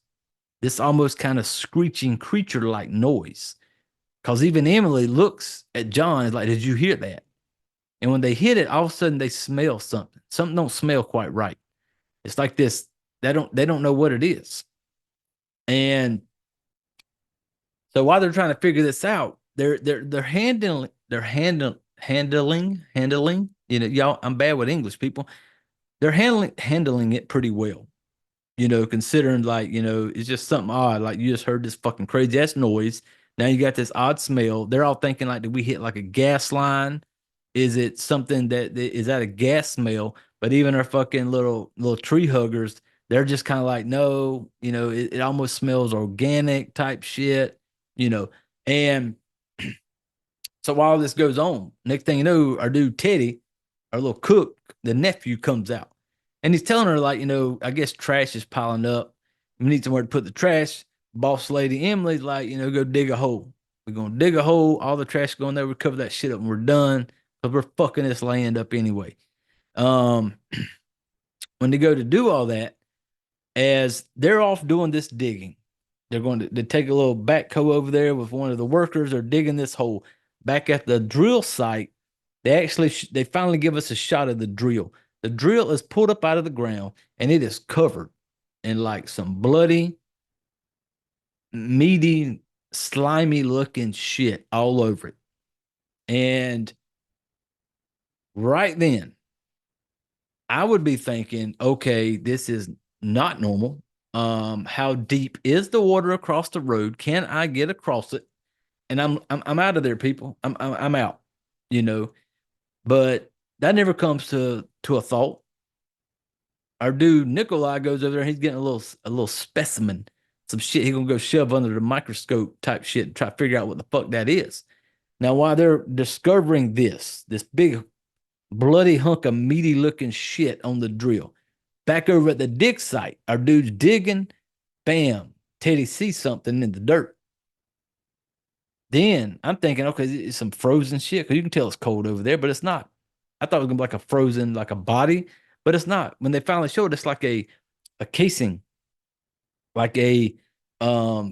this almost kind of screeching creature like noise. Because even Emily looks at John and like, did you hear that? And when they hit it, all of a sudden they smell something. Something don't smell quite right. It's like this. They don't know what it is. And so while they're trying to figure this out, they're handling. You know, y'all. I'm bad with English, people. They're handling it pretty well. You know, considering like, you know, it's just something odd. Like you just heard this fucking crazy ass noise. Now you got this odd smell. They're all thinking like, did we hit like a gas line? Is it something that is that a gas smell? But even our fucking little tree huggers, they're just kind of like, no, you know, it almost smells organic type shit, you know. And so while this goes on, next thing you know, our dude Teddy, our little cook, the nephew comes out. And he's telling her, like, you know, I guess trash is piling up. We need somewhere to put the trash. Boss lady Emily's like, you know, go dig a hole. We're going to dig a hole. All the trash going there. We cover that shit up and we're done. Because we're fucking this land up anyway. When they go to do all that, as they're off doing this digging, they're going to take a little backhoe over there with one of the workers. They're digging this hole. Back at the drill site, they finally give us a shot of the drill. The drill is pulled up out of the ground and it is covered in like some bloody, meaty, slimy looking shit all over it. And right then, I would be thinking, okay, this is not normal. How deep is the water across the road? Can I get across it? And I'm out of there, people. I'm out, you know. But that never comes to a thought. Our dude Nikolai goes over there. He's getting a little specimen, some shit. He's gonna go shove under the microscope type shit and try to figure out what the fuck that is. Now, while they're discovering this big bloody hunk of meaty looking shit on the drill, back over at the dig site, our dude's digging. Bam! Teddy sees something in the dirt. Then I'm thinking, okay, it's some frozen shit because you can tell it's cold over there, but it's not. I thought it was gonna be like a frozen, like a body, but it's not. When they finally showed, it's like a casing, like a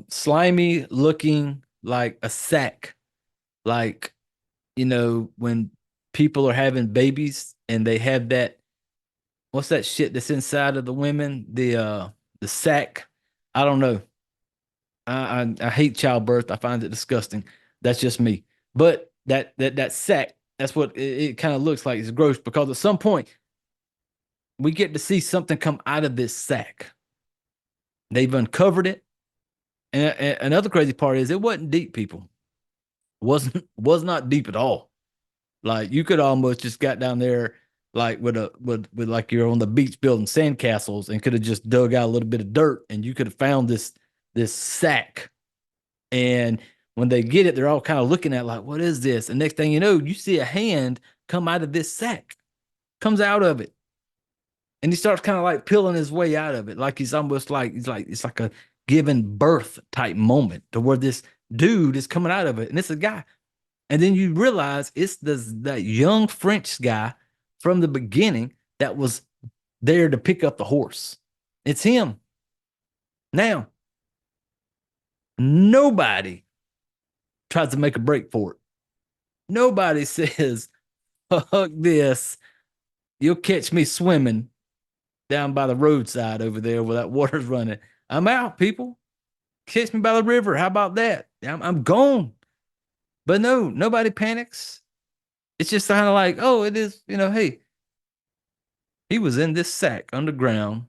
slimy looking, like a sack, like, you know, when people are having babies and they have that, what's that shit that's inside of the women, the sack. I don't know. I hate childbirth. I find it disgusting. That's just me. But that sack, that's what it kind of looks like. It's gross because at some point we get to see something come out of this sack. They've uncovered it. And another crazy part is it wasn't deep, people. Was not deep at all. Like you could almost just got down there like with like you're on the beach building sandcastles and could have just dug out a little bit of dirt and you could have found this sack. And when they get it, they're all kind of looking at like, what is this? And next thing you know, you see a hand come out of this sack, comes out of it. And he starts kind of like peeling his way out of it. Like he's almost like, it's like a giving birth type moment to where this dude is coming out of it. And it's a guy. And then you realize it's that young French guy from the beginning that was there to pick up the horse. It's him. Now, nobody tries to make a break for it. Nobody says, fuck this. You'll catch me swimming down by the roadside over there where that water's running. I'm out, people. Catch me by the river. How about that? I'm gone. But no, nobody panics. It's just kind of like, oh, it is, you know, hey, he was in this sack underground.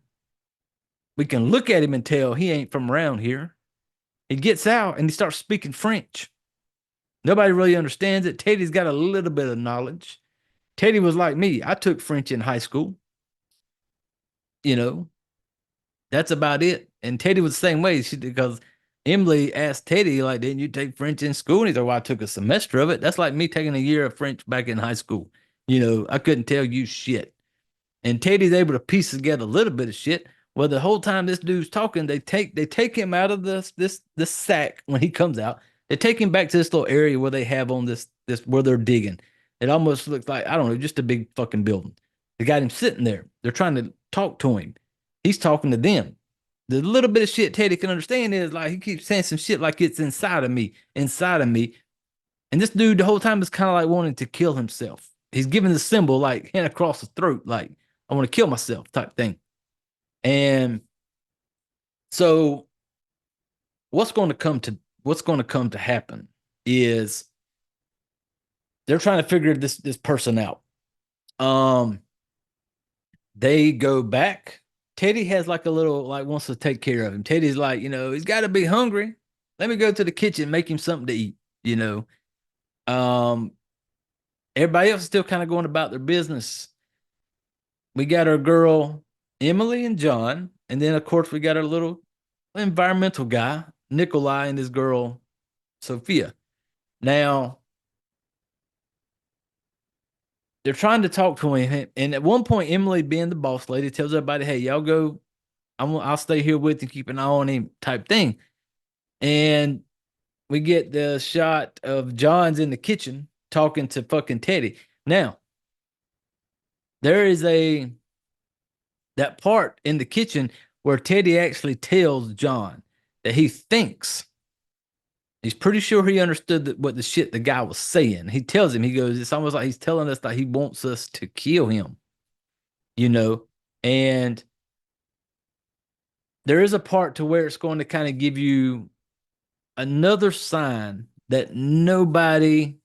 We can look at him and tell he ain't from around here. He gets out and he starts speaking French. Nobody really understands it. Teddy's got a little bit of knowledge. Teddy was like me. I took French in high school. You know, that's about it. And Teddy was the same way because Emily asked Teddy, like, didn't you take French in school? And he's like, well, I took a semester of it. That's like me taking a year of French back in high school. I couldn't tell you shit. And Teddy's able to piece together a little bit of shit. Well, the whole time this dude's talking, they take him out of this sack when he comes out. They take him back to this little area where they have on this where they're digging. It almost looks like, I don't know, just a big fucking building. They got him sitting there. They're trying to talk to him. He's talking to them. The little bit of shit Teddy can understand is like he keeps saying some shit like it's inside of me. And this dude the whole time is kind of like wanting to kill himself. He's giving the symbol like hand across the throat, like I want to kill myself type thing. And so what's going to come to happen is they're trying to figure this person out. They go back. Teddy has like a little, like wants to take care of him. Teddy's like, he's got to be hungry. Let me go to the kitchen, make him something to eat, Everybody else is still kind of going about their business. We got our girl, Emily and John. And then, of course, we got our little environmental guy, Nikolai, and his girl, Sophia. Now, they're trying to talk to him. And at one point, Emily, being the boss lady, tells everybody, hey, y'all go. I'll stay here with you, keep an eye on him type thing. And we get the shot of John's in the kitchen talking to fucking Teddy. Now, there is that part in the kitchen where Teddy actually tells John that he thinks he's pretty sure he understood what the shit the guy was saying. He tells him, he goes, it's almost like he's telling us that he wants us to kill him, and there is a part to where it's going to kind of give you another sign that nobody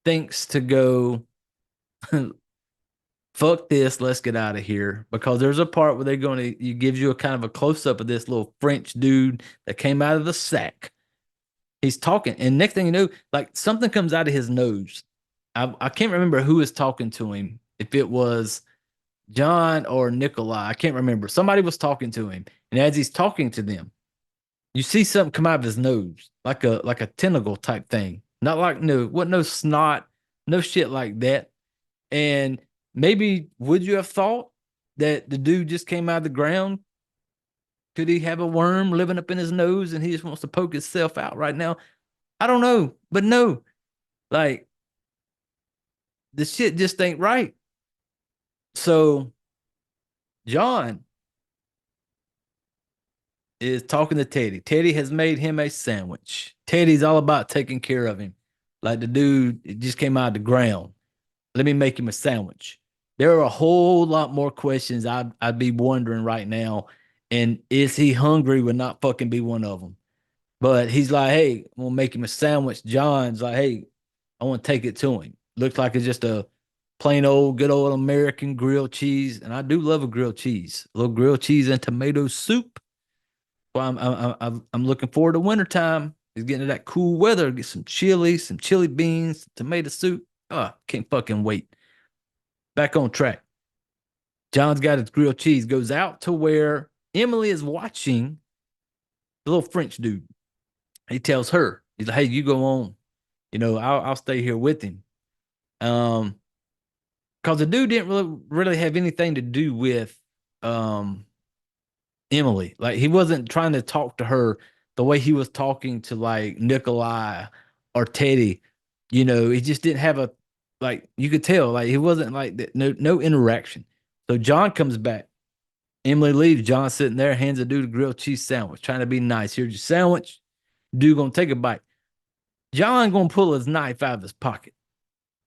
thinks to go, fuck this, let's get out of here. Because there's a part where it gives you a kind of a close-up of this little French dude that came out of the sack. He's talking, and next thing you know, like something comes out of his nose. I can't remember who was talking to him, if it was John or Nikolai. I can't remember. Somebody was talking to him, and as he's talking to them, you see something come out of his nose, like a tentacle type thing. Not like no snot, no shit like that. And maybe would you have thought that the dude just came out of the ground? Could he have a worm living up in his nose and he just wants to poke himself out right now? I don't know, but no, like the shit just ain't right. So John is talking to Teddy. Teddy has made him a sandwich. Teddy's all about taking care of him. Like the dude just came out of the ground. Let me make him a sandwich. There are a whole lot more questions I'd be wondering right now. And is he hungry would not fucking be one of them. But he's like, hey, I'm going to make him a sandwich. John's like, hey, I want to take it to him. Looks like it's just a plain old, good old American grilled cheese. And I do love a grilled cheese. A little grilled cheese and tomato soup. Well, I'm looking forward to wintertime. He's getting to that cool weather. Get some chili beans, tomato soup. Oh, can't fucking wait. Back on track. John's got his grilled cheese. Goes out to where Emily is watching the little French dude. He tells her, he's like, hey, you go on. I'll stay here with him. Because the dude didn't really have anything to do with Emily. Like, he wasn't trying to talk to her the way he was talking to, like, Nikolai or Teddy. He just didn't have you could tell, like, he wasn't like that. No interaction. So John comes back. Emily leaves. John sitting there, hands the dude a grilled cheese sandwich, trying to be nice. Here's your sandwich. Dude gonna take a bite. John gonna pull his knife out of his pocket.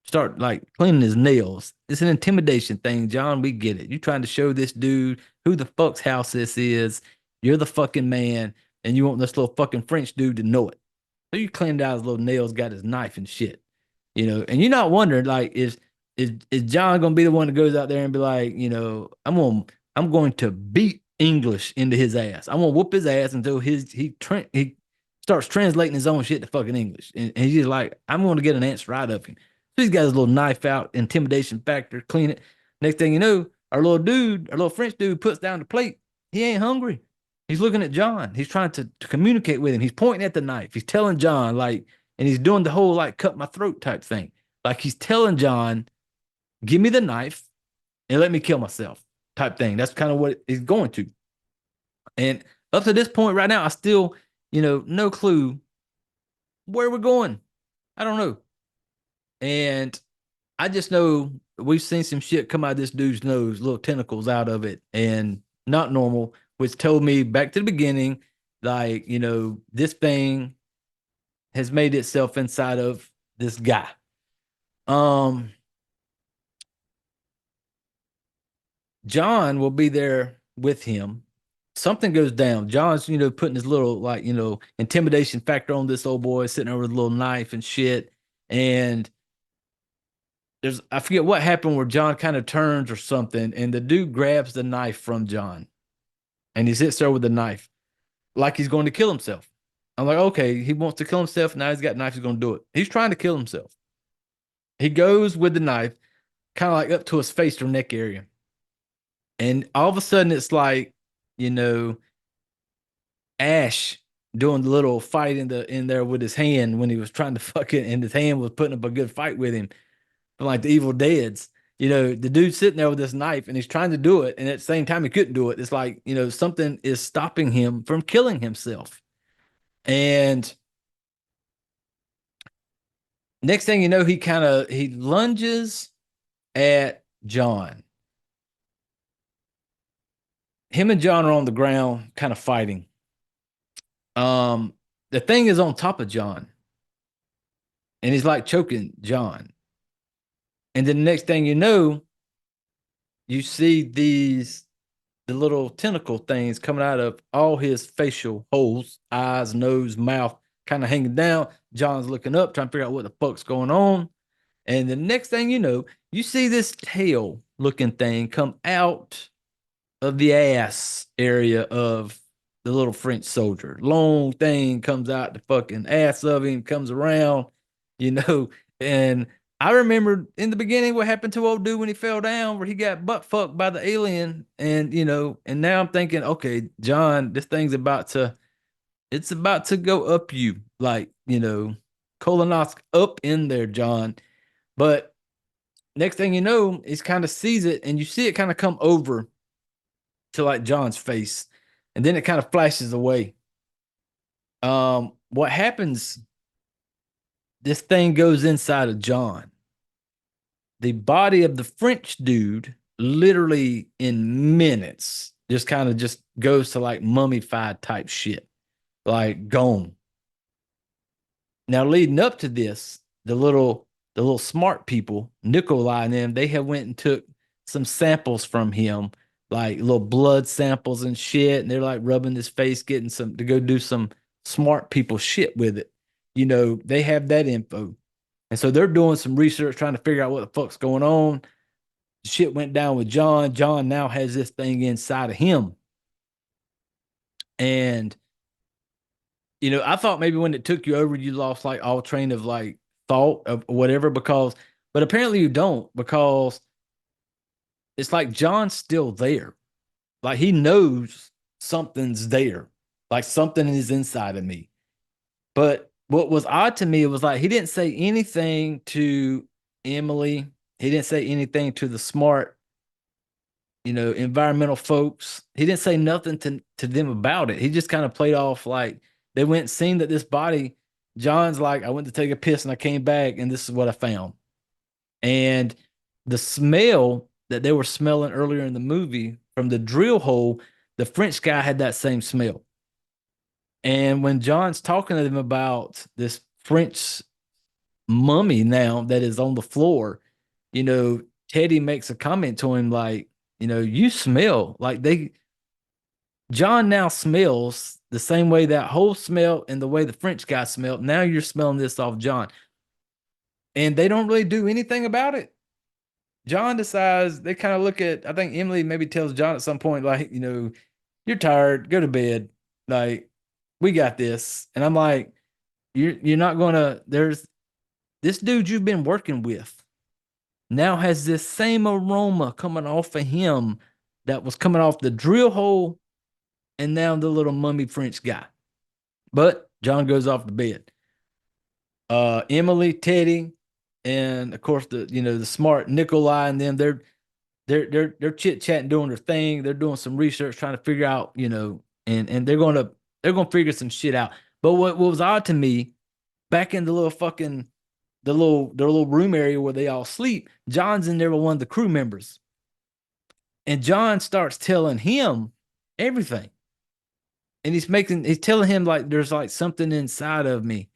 Start like cleaning his nails. It's an intimidation thing, John. We get it. You trying to show this dude who the fuck's house this is. You're the fucking man, and you want this little fucking French dude to know it. So you cleaned out his little nails, got his knife and shit. And you're not wondering, like, is John gonna be the one that goes out there and be like, I'm going to beat English into his ass. I'm gonna whoop his ass until he starts translating his own shit to fucking English. And he's like, I'm gonna get an answer out of him. So he's got his little knife out, intimidation factor, clean it. Next thing you know, our little French dude puts down the plate. He ain't hungry. He's looking at John. He's trying to communicate with him. He's pointing at the knife. He's telling John, like, and he's doing the whole like cut my throat type thing. Like he's telling John, give me the knife and let me kill myself type thing. That's kind of what he's going to. And up to this point right now, I still, no clue where we're going. I don't know. And I just know we've seen some shit come out of this dude's nose, little tentacles out of it, and not normal, which told me back to the beginning, like, this thing has made itself inside of this guy. John will be there with him. Something goes down. John's, putting his little, like, intimidation factor on this old boy, sitting over with a little knife and shit. And I forget what happened where John kind of turns or something, and the dude grabs the knife from John. And he sits there with the knife, like he's going to kill himself. I'm like, okay, he wants to kill himself. Now he's got a knife. He's going to do it. He's trying to kill himself. He goes with the knife, kind of like up to his face or neck area. And all of a sudden, it's like, Ash doing the little fight in there with his hand when he was trying to fucking, and his hand was putting up a good fight with him. From like the Evil Deads. The dude's sitting there with this knife and he's trying to do it. And at the same time, he couldn't do it. It's like, something is stopping him from killing himself. And next thing you know, he lunges at John. Him and John are on the ground kind of fighting. The thing is on top of John. And he's like choking John. And then the next thing you know, you see the little tentacle things coming out of all his facial holes, eyes, nose, mouth, kind of hanging down. John's looking up, trying to figure out what the fuck's going on. And the next thing you know, you see this tail looking thing come out of the ass area of the little French soldier. Long thing comes out the fucking ass of him, comes around, and I remember in the beginning what happened to old dude when he fell down, where he got butt fucked by the alien. And, and now I'm thinking, okay, John, this thing's about to go up you, like, colonoscopy up in there, John. But next thing you know, he kind of sees it, and you see it kind of come over to like John's face, and then it kind of flashes away. What happens? This thing goes inside of John. The body of the French dude, literally in minutes, just kind of just goes to like mummified type shit, like gone. Now, leading up to this, the little smart people, Nikolai and them, they have went and took some samples from him, like little blood samples and shit, and they're like rubbing his face, getting some to go do some smart people shit with it. They have that info. And so they're doing some research, trying to figure out what the fuck's going on. Shit went down with John. John now has this thing inside of him. And, I thought maybe when it took you over, you lost like all train of like thought of whatever, but apparently you don't, because it's like John's still there. Like he knows something's there. Like something is inside of me. But what was odd to me, it was like he didn't say anything to Emily. He didn't say anything to the smart, environmental folks. He didn't say nothing to them about it. He just kind of played off like they went and seen that this body, John's like, I went to take a piss and I came back and this is what I found. And the smell that they were smelling earlier in the movie from the drill hole, the French guy had that same smell. And when John's talking to them about this French mummy now that is on the floor, Teddy makes a comment to him like, you smell like John now smells the same way that whole smell and the way the French guy smelled. Now you're smelling this off John. And they don't really do anything about it. John decides, they kind of look at, I think Emily maybe tells John at some point, like, you're tired, go to bed. Like, we got this. And I'm like, you're not going to, there's this dude you've been working with now has this same aroma coming off of him that was coming off the drill hole and now the little mummy French guy. But John goes off to bed. Emily, Teddy, and of course the smart Nikolai and them, they're chit chatting, doing their thing. They're doing some research, trying to figure out, and they're gonna figure some shit out. But what was odd to me, back in the little fucking their little room area where they all sleep, John's in there with one of the crew members, and John starts telling him everything, and he's telling him like there's like something inside of me,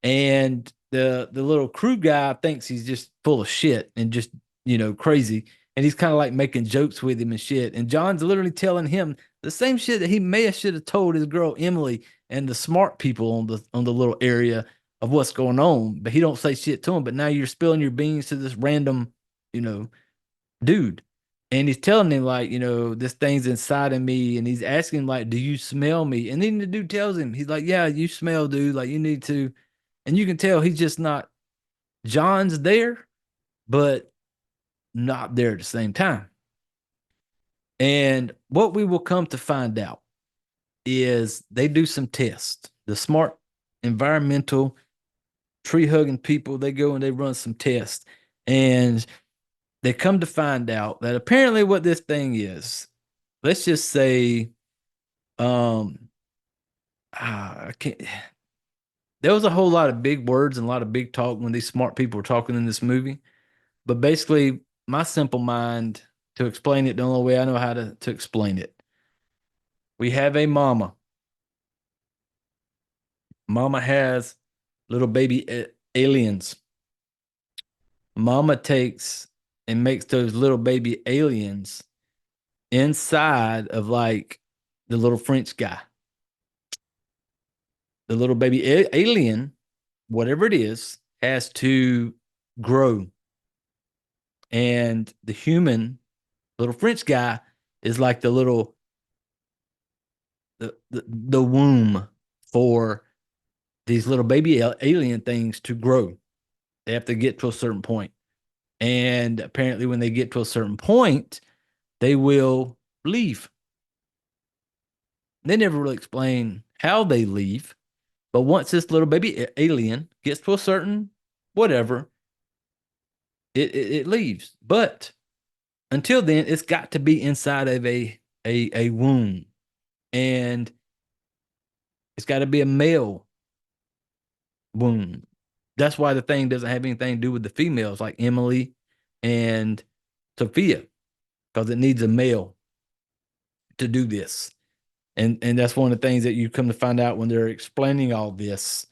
and the little crew guy thinks he's just full of shit and just crazy. And he's kind of like making jokes with him and shit. And John's literally telling him the same shit that he should have told his girl Emily and the smart people on the little area of what's going on. But he don't say shit to him. But now you're spilling your beans to this random, dude. And he's telling him like, this thing's inside of me. And he's asking like, do you smell me? And then the dude tells him, he's like, yeah, you smell, dude. Like you need to. And you can tell he's just not. John's there, but not there at the same time. And what we will come to find out is they do some tests. The smart environmental tree hugging people, they go and they run some tests, and they come to find out that apparently what this thing is, let's just say, I can't. There was a whole lot of big words and a lot of big talk when these smart people were talking in this movie. But basically, my simple mind to explain it the only way I know how to explain it. We have a mama. Mama has little baby aliens. Mama takes and makes those little baby aliens inside of like the little French guy. The little baby alien, whatever it is, has to grow. And the human little French guy is like the womb for these little baby alien things to grow. They have to get to a certain point. And apparently when they get to a certain point, they will leave. They never really explain how they leave. But once this little baby alien gets to a certain whatever, it leaves. But until then, it's got to be inside of a womb. And it's got to be a male womb. That's why the thing doesn't have anything to do with the females like Emily and Sophia, because it needs a male to do this. And that's one of the things that you come to find out when they're explaining all this,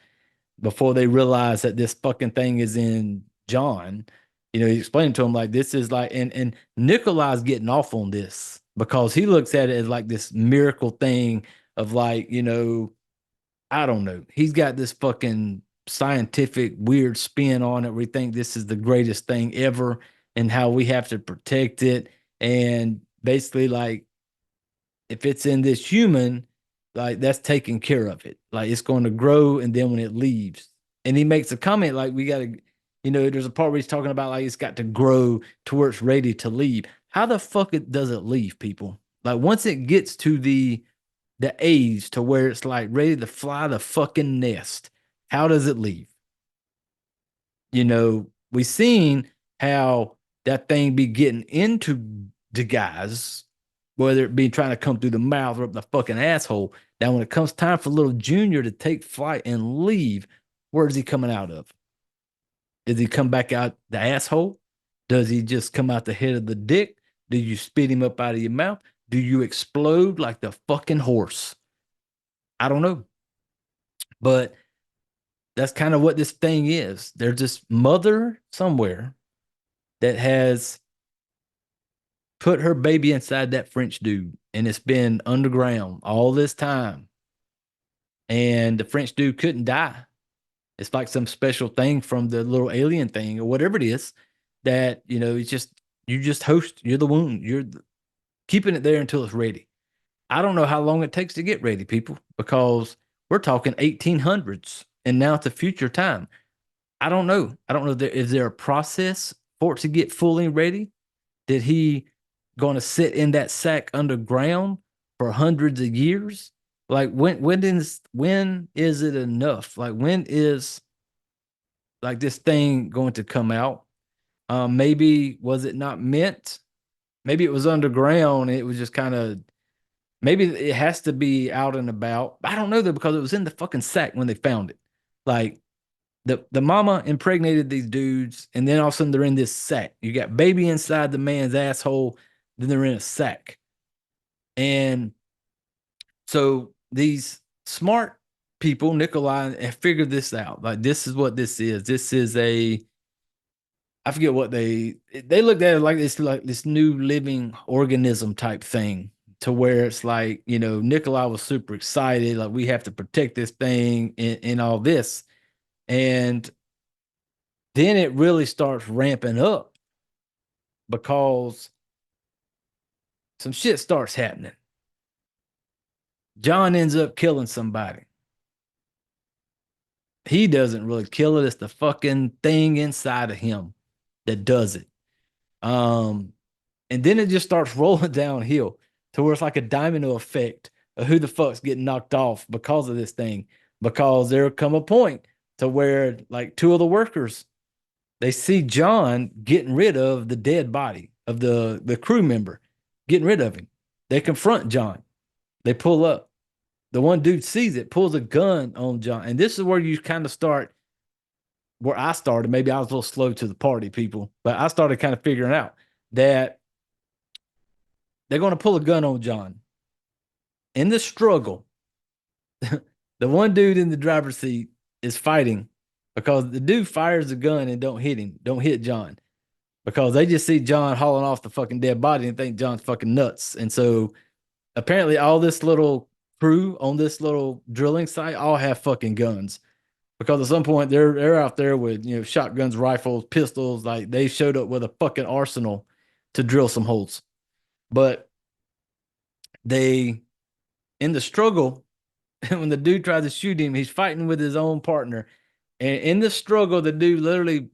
before they realize that this fucking thing is in John. He's explaining to him like this is like, and Nikolai's getting off on this because he looks at it as like this miracle thing of like, I don't know. He's got this fucking scientific weird spin on it. We think this is the greatest thing ever and how we have to protect it. And basically like, if it's in this human, like that's taking care of it. Like it's going to grow. And then when it leaves, and he makes a comment, like we got to, there's a part where he's talking about like, it's got to grow to where it's ready to leave. How the fuck does it leave, people? Like once it gets to the age to where it's like ready to fly the fucking nest, how does it leave? We seen how that thing be getting into the guys, whether it be trying to come through the mouth or up the fucking asshole. Now, when it comes time for little Junior to take flight and leave, where is he coming out of? Does he come back out the asshole? Does he just come out the head of the dick? Do you spit him up out of your mouth? Do you explode like the fucking horse? I don't know. But that's kind of what this thing is. There's this mother somewhere that has put her baby inside that French dude, and it's been underground all this time. And the French dude couldn't die. It's like some special thing from the little alien thing or whatever it is that, it's just, you just host, you're the womb, you're keeping it there until it's ready. I don't know how long it takes to get ready, people, because we're talking 1800s and now it's a future time. I don't know. Is there a process for it to get fully ready? Did he going to sit in that sack underground for hundreds of years. Like when is it enough? Like when is like this thing going to come out? Maybe was it not meant? Maybe it was underground. And it was just kind of maybe it has to be out and about. I don't know though, because it was in the fucking sack when they found it. Like the mama impregnated these dudes, and then all of a sudden they're in this sack. You got baby inside the man's asshole, then they're in a sack. And so these smart people, Nikolai, have figured this out. Like, this is what this is. This is I forget what they looked at it like this new living organism type thing, to where it's like, Nikolai was super excited. Like, we have to protect this thing and all this. And then it really starts ramping up because some shit starts happening. John ends up killing somebody. He doesn't really kill it. It's the fucking thing inside of him that does it. And then it just starts rolling downhill to where it's like a domino effect of who the fuck's getting knocked off because of this thing. Because there come a point to where, like, two of the workers, they see John getting rid of the dead body of the crew member, getting rid of him. They confront John. They pull up. The one dude sees it, pulls a gun on John. And this is where you kind of start, where I started. Maybe I was a little slow to the party, people, but I started kind of figuring out that they're going to pull a gun on John. In the struggle, the one dude in the driver's seat is fighting because the dude fires the gun and don't hit John, because they just see John hauling off the fucking dead body and think John's fucking nuts. And so apparently all this little crew on this little drilling site all have fucking guns, because at some point they're out there with, shotguns, rifles, pistols. Like, they showed up with a fucking arsenal to drill some holes. But in the struggle, when the dude tries to shoot him, he's fighting with his own partner. And in the struggle, the dude literally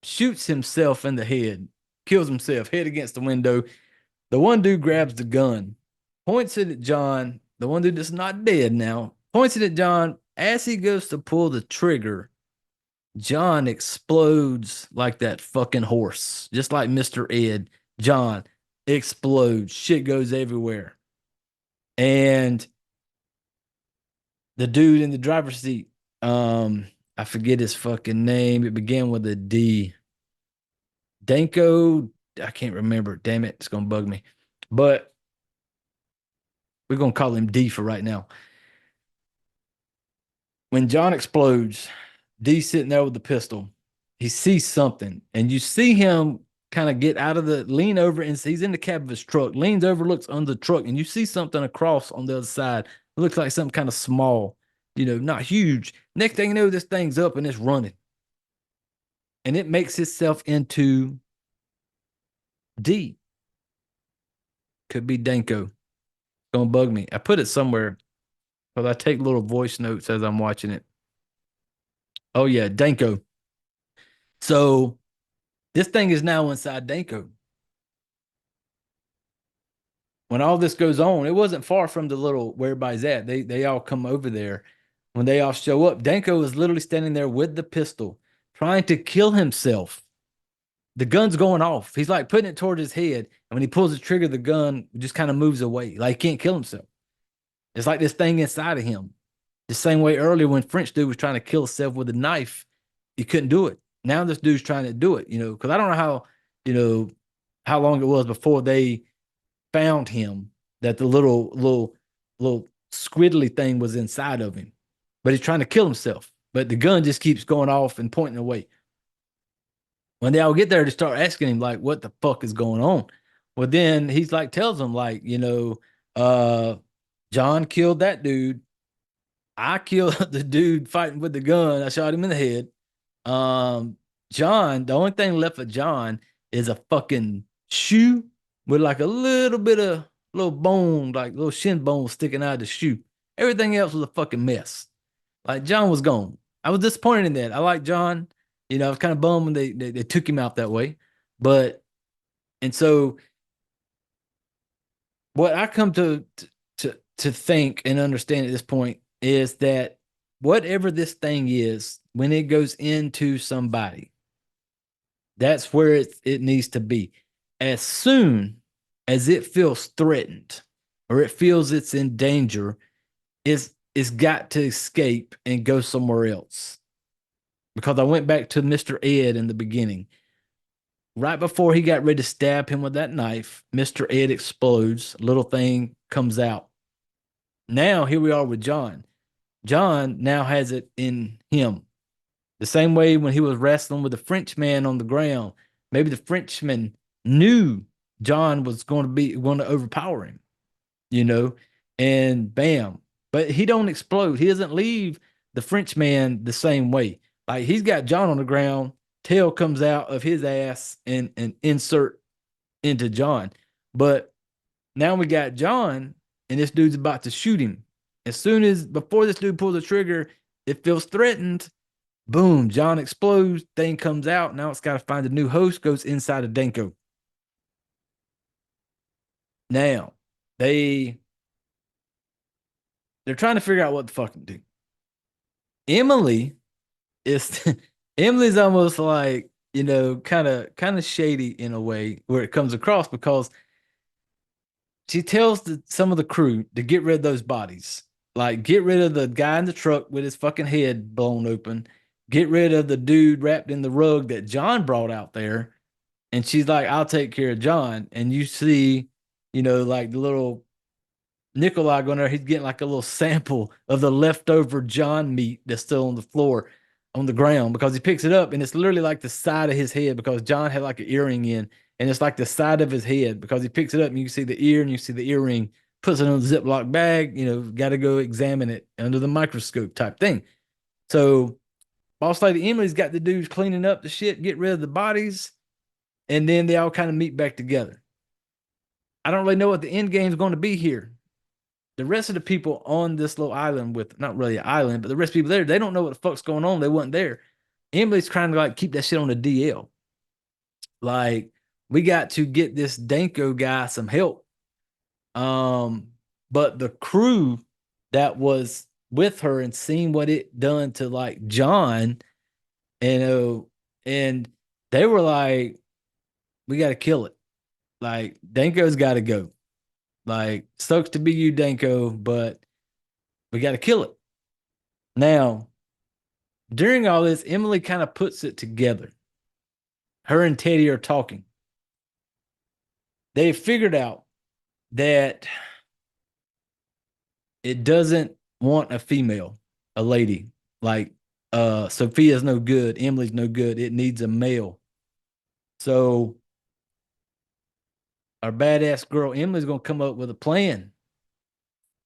shoots himself in the head, kills himself, head against the window. The one dude grabs the gun, points it at John. The one dude that's not dead now points it at John. As he goes to pull the trigger, John explodes like that fucking horse, just like Mr. Ed. John explodes. Shit goes everywhere. And the dude in the driver's seat, I forget his fucking name. It began with a D. Danko, I can't remember. Damn it, it's gonna bug me. But we're gonna call him D for right now. When John explodes, D's sitting there with the pistol. He sees something, and you see him kind of get out of lean over, and he's in the cab of his truck, leans over, looks under the truck, and you see something across on the other side. It looks like something kind of small, not huge. Next thing you know, this thing's up and it's running. And it makes itself into D. Could be Danko. Don't bug me. I put it somewhere, because I take little voice notes as I'm watching it. Oh, yeah, Danko. So this thing is now inside Danko. When all this goes on, it wasn't far from the little where everybody's at. They all come over there. When they all show up, Danko is literally standing there with the pistol, trying to kill himself. The gun's going off. He's like putting it towards his head. And when he pulls the trigger, the gun just kind of moves away. Like, he can't kill himself. It's like this thing inside of him. The same way earlier when French dude was trying to kill himself with a knife, he couldn't do it. Now this dude's trying to do it, because I don't know how long it was before they found him that the little squiddly thing was inside of him. But he's trying to kill himself. But the gun just keeps going off and pointing away. When they all get there, they start asking him, like, what the fuck is going on? Well, then he's like, tells them, like, John killed that dude. I killed the dude fighting with the gun. I shot him in the head. John, the only thing left of John is a fucking shoe with like a little bit of little bone, like little shin bone sticking out of the shoe. Everything else was a fucking mess. Like, John was gone. I was disappointed in that. I like John. I was kind of bummed when they took him out that way. And so what I come to to think and understand at this point is that whatever this thing is, when it goes into somebody, that's where it needs to be. As soon as it feels threatened or it feels it's in danger, it's got to escape and go somewhere else. Because I went back to Mr. Ed in the beginning. Right before he got ready to stab him with that knife, Mr. Ed explodes. Little thing comes out. Now, here we are with John. John now has it in him. The same way when he was wrestling with the Frenchman on the ground, maybe the Frenchman knew John was going to overpower him, and bam. But he don't explode. He doesn't leave the Frenchman the same way. Like, he's got John on the ground, tail comes out of his ass and insert into John. But now we got John, and this dude's about to shoot him. Before this dude pulls the trigger, it feels threatened. Boom, John explodes, thing comes out. Now it's got to find a new host, goes inside of Danko. Now, they're trying to figure out what to fucking do. Emily's almost like, kind of shady in a way where it comes across, because she tells some of the crew to get rid of those bodies. Like, get rid of the guy in the truck with his fucking head blown open. Get rid of the dude wrapped in the rug that John brought out there. And she's like, I'll take care of John. And you see, like the little Nikolai going there, he's getting like a little sample of the leftover John meat that's still on the floor, on the ground, because he picks it up and it's literally like the side of his head, because John had like an earring in, and it's like the side of his head, because he picks it up and you can see the ear and you see the earring, puts it in a Ziploc bag, got to go examine it under the microscope type thing. So Boss Lady Emily's got the dudes cleaning up the shit, get rid of the bodies, and then they all kind of meet back together. I don't really know what the end game is going to be here. The rest of the people on this little island not really an island, but the rest of the people there, they don't know what the fuck's going on. They wasn't there. Emily's trying to like keep that shit on the DL. Like, we got to get this Danko guy some help. But the crew that was with her and seeing what it done to like John, and they were like, we got to kill it. Like, Danko's got to go. Like, sucks to be you, Danko, but we got to kill it. Now, during all this, Emily kind of puts it together. Her and Teddy are talking. They figured out that it doesn't want a female, a lady. Like, Sophia's no good. Emily's no good. It needs a male. So our badass girl Emily's going to come up with a plan,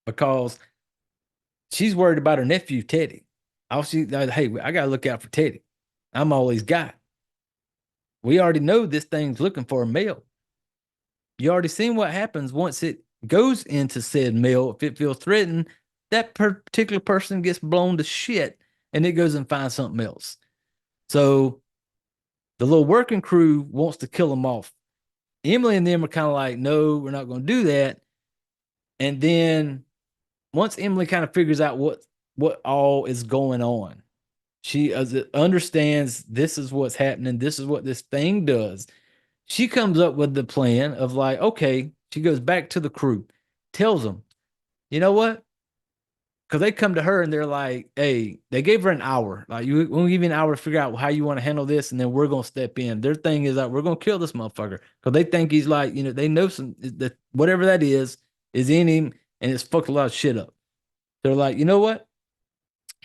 because she's worried about her nephew, Teddy. Hey, I got to look out for Teddy. I'm always got. We already know this thing's looking for a male. You already seen what happens once it goes into said male. If it feels threatened, that particular person gets blown to shit and it goes and finds something else. So the little working crew wants to kill them off. Emily and them are kind of like, no, we're not going to do that. And then once Emily kind of figures out what all is going on, she understands this is what's happening. This is what this thing does. She comes up with the plan of like, okay, she goes back to the crew, tells them, you know what? Because they come to her and they're like, hey, they gave her an hour. Like, we'll give you an hour to figure out how you want to handle this, and then we're going to step in. Their thing is like, we're going to kill this motherfucker. Because they think he's like, they know that whatever that is in him, and it's fucked a lot of shit up. They're like, you know what?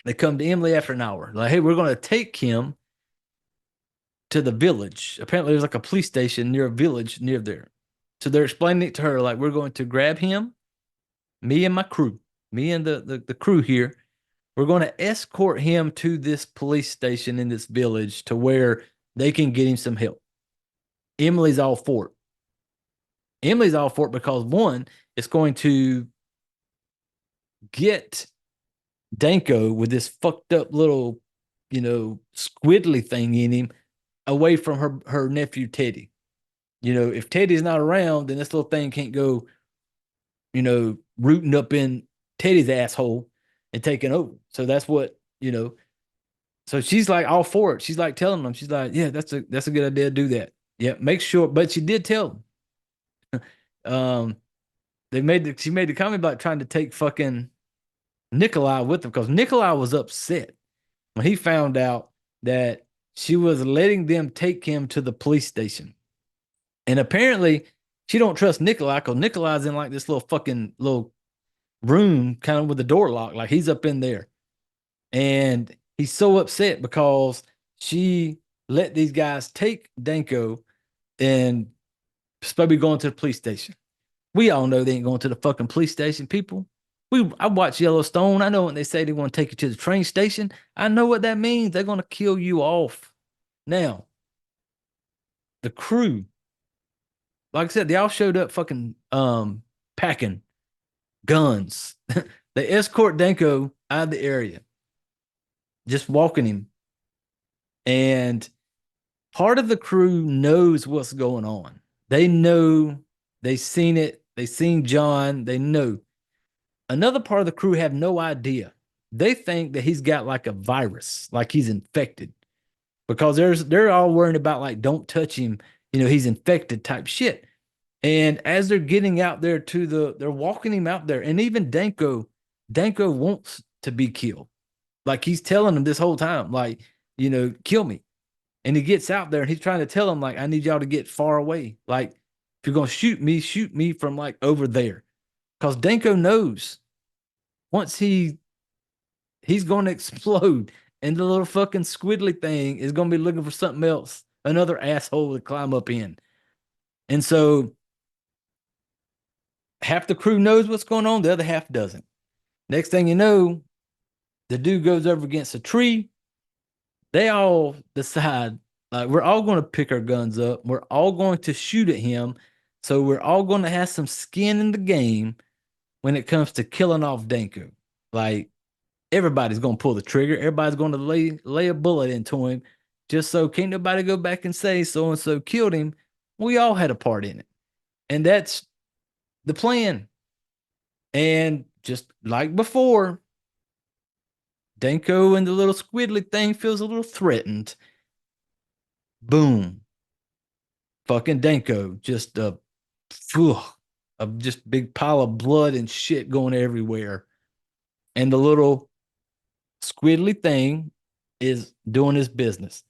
They come to Emily after an hour. Like, hey, we're going to take him to the village. Apparently there's like a police station near a village near there. So they're explaining it to her, like, we're going to grab him, me and my crew. Me and the crew here, we're going to escort him to this police station in this village to where they can get him some help. Emily's all for it. Emily's all for it because, one, it's going to get Danko with this fucked up little, squiddly thing in him away from her nephew, Teddy. If Teddy's not around, then this little thing can't go, rooting up in Teddy's asshole and taking over. So that's what, so she's like all for it. She's like telling them, she's like, yeah, that's a good idea. Do that. Yeah, make sure. But she did tell them. She made the comment about trying to take fucking Nikolai with them because Nikolai was upset when he found out that she was letting them take him to the police station. And apparently she don't trust Nikolai because Nikolai's in like this little room kind of with the door locked. Like he's up in there. And he's so upset because she let these guys take Danko and supposed to be going to the police station. We all know they ain't going to the fucking police station, people. I watch Yellowstone. I know when they say they want to take you to the train station. I know what that means. They're going to kill you off. Now, the crew, like I said, they all showed up fucking packing guns. They escort Danko out of the area, just walking him. And part of the crew knows what's going on. They know, they've seen it. They've seen John. They know. Another part of the crew have no idea. They think that he's got like a virus, like he's infected, because they're all worried about like, don't touch him. He's infected type shit. And as they're getting out there they're walking him out there. And even Danko wants to be killed. Like he's telling them this whole time, like, kill me. And he gets out there and he's trying to tell them like, I need y'all to get far away. Like, if you're going to shoot me from like over there. Because Danko knows once he's going to explode and the little fucking squiddly thing is going to be looking for something else, another asshole to climb up in. And so half the crew knows what's going on, the other half doesn't. Next thing you know, the dude goes over against a tree. They all decide, like, we're all going to pick our guns up. We're all going to shoot at him. So we're all going to have some skin in the game when it comes to killing off Danko. Like, everybody's going to pull the trigger. Everybody's going to lay a bullet into him just so can't nobody go back and say so-and-so killed him. We all had a part in it. And that's the plan. And just like before, Danko and the little squiddly thing feels a little threatened. Boom. Fucking Danko. Just a just big pile of blood and shit going everywhere. And the little squiddly thing is doing his business.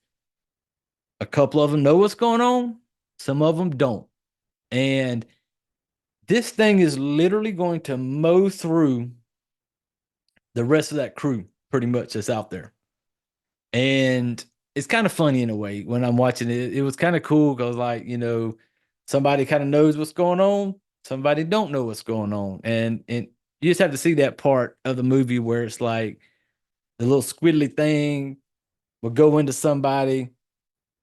A couple of them know what's going on. Some of them don't. And this thing is literally going to mow through the rest of that crew pretty much that's out there. And it's kind of funny in a way when I'm watching it. It was kind of cool because, like, somebody kind of knows what's going on. Somebody don't know what's going on. And you just have to see that part of the movie where it's like the little squiddly thing will go into somebody.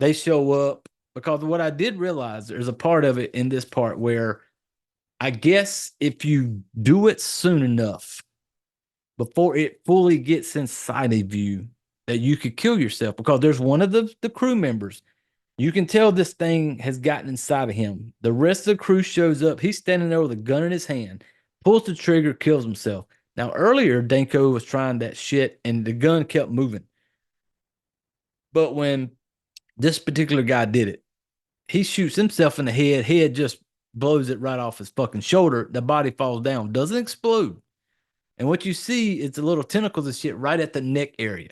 They show up. Because what I did realize, there's a part of it in this part where I guess if you do it soon enough, before it fully gets inside of you, that you could kill yourself. Because there's one of the crew members. You can tell this thing has gotten inside of him. The rest of the crew shows up. He's standing there with a gun in his hand, pulls the trigger, kills himself. Now, earlier, Danko was trying that shit, and the gun kept moving. But when this particular guy did it, he shoots himself in the head. Head just blows it right off his fucking shoulder. The body falls down. Doesn't explode. And what you see is the little tentacles and shit right at the neck area.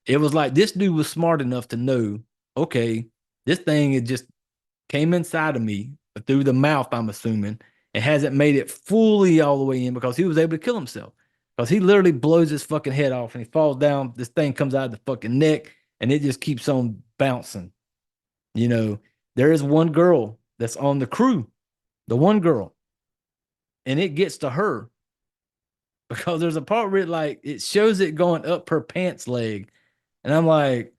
It was like this dude was smart enough to know, okay, this thing it just came inside of me through the mouth, I'm assuming. It hasn't made it fully all the way in because he was able to kill himself. Because he literally blows his fucking head off and he falls down. This thing comes out of the fucking neck and it just keeps on bouncing. There is one girl that's on the crew, the one girl, and it gets to her because there's a part where it shows it going up her pants leg. And I'm like,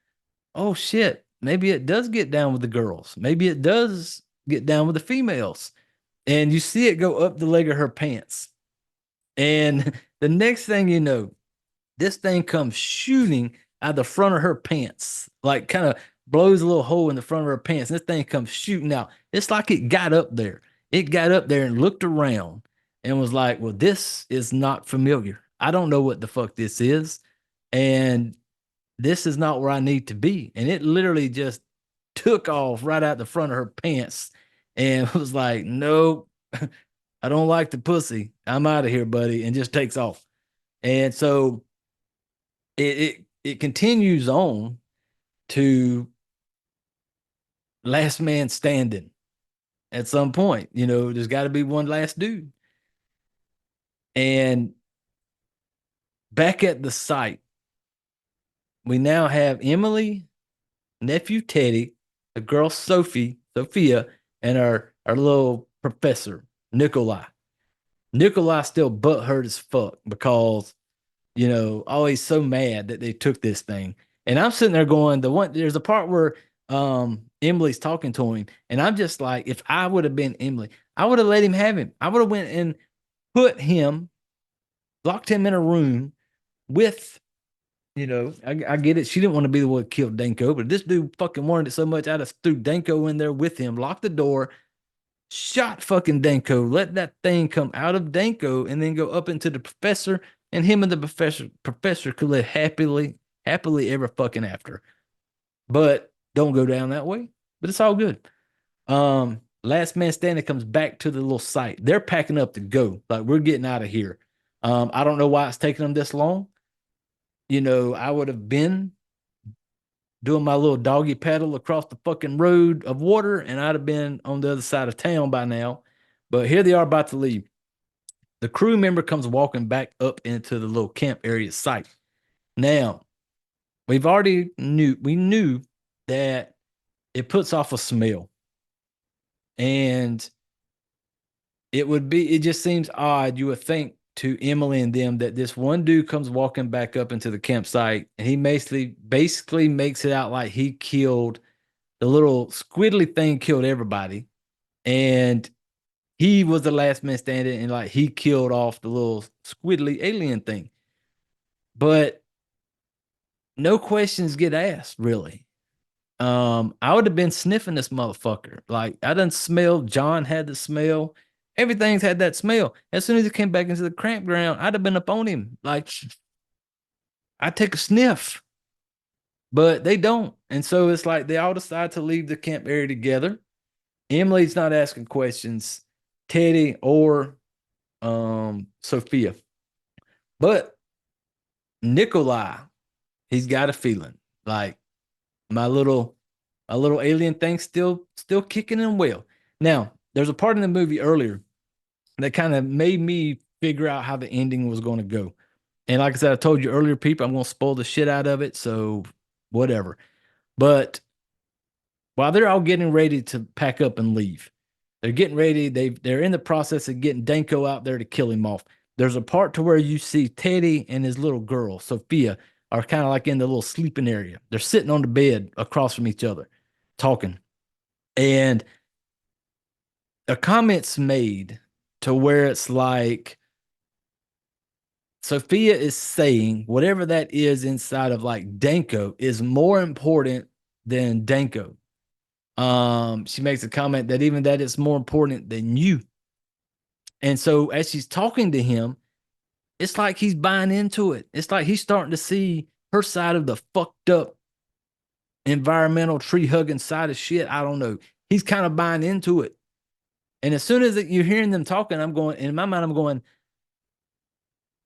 oh shit, maybe it does get down with the girls. Maybe it does get down with the females. And you see it go up the leg of her pants. And the next thing you know, this thing comes shooting out the front of her pants, like kind of blows a little hole in the front of her pants. This thing comes shooting out. It's like it got up there. It got up there and looked around and was like, well, this is not familiar. I don't know what the fuck this is. And this is not where I need to be. And it literally just took off right out the front of her pants and was like, nope, I don't like the pussy. I'm out of here, buddy. And just takes off. And so it continues on to last man standing at some point. You know, there's got to be one last dude. And back at the site, we now have Emily, nephew Teddy, a girl Sophia, and our little professor, Nikolai. Nikolai still butthurt as fuck because, you know, oh, he's so mad that they took this thing. And I'm sitting there going, there's a part where Emily's talking to him, and I'm just like, if I would have been Emily, I would have let him have him. I would have went and locked him in a room with, you know, I get it. She didn't want to be the one that killed Danko, but this dude fucking wanted it so much, I'd have threw Danko in there with him, locked the door, shot fucking Danko, let that thing come out of Danko, and then go up into the professor, and him and the professor could live happily ever fucking after. But don't go down that way. But it's all good. Last man standing comes back to the little site. They're packing up to go. Like, we're getting out of here. I don't know why it's taking them this long. You know, I would have been doing my little doggy paddle across the fucking road of water, and I'd have been on the other side of town by now. But here they are about to leave. The crew member comes walking back up into the little camp area site. Now, we knew that it puts off a smell. And it just seems odd. You would think to Emily and them that this one dude comes walking back up into the campsite, and he basically makes it out like he killed the little squiddly thing, killed everybody. And he was the last man standing, and like he killed off the little squiddly alien thing. But no questions get asked, really. I would have been sniffing this motherfucker. Like, I done smelled, John had the smell. Everything's had that smell. As soon as he came back into the campground, I'd have been up on him. Like, I'd take a sniff. But they don't. And so it's like they all decide to leave the camp area together. Emily's not asking questions. Teddy or Sophia. But Nikolai, he's got a feeling like my little alien thing still kicking in well. Now, there's a part in the movie earlier that kind of made me figure out how the ending was going to go. And like I said, I told you earlier, people, I'm going to spoil the shit out of it, so whatever. But while they're all getting ready to pack up and leave, they're getting ready. They're in the process of getting Danko out there to kill him off. There's a part to where you see Teddy and his little girl, Sophia, are kind of like in the little sleeping area. They're sitting on the bed across from each other, talking. And a comment's made to where it's like Sophia is saying whatever that is inside of like Danko is more important than Danko. She makes a comment that even that is more important than you. And so as she's talking to him, it's like he's buying into it. It's like he's starting to see her side of the fucked up environmental tree hugging side of shit. I don't know. He's kind of buying into it. And as soon as you're hearing them talking, I'm going, in my mind, I'm going,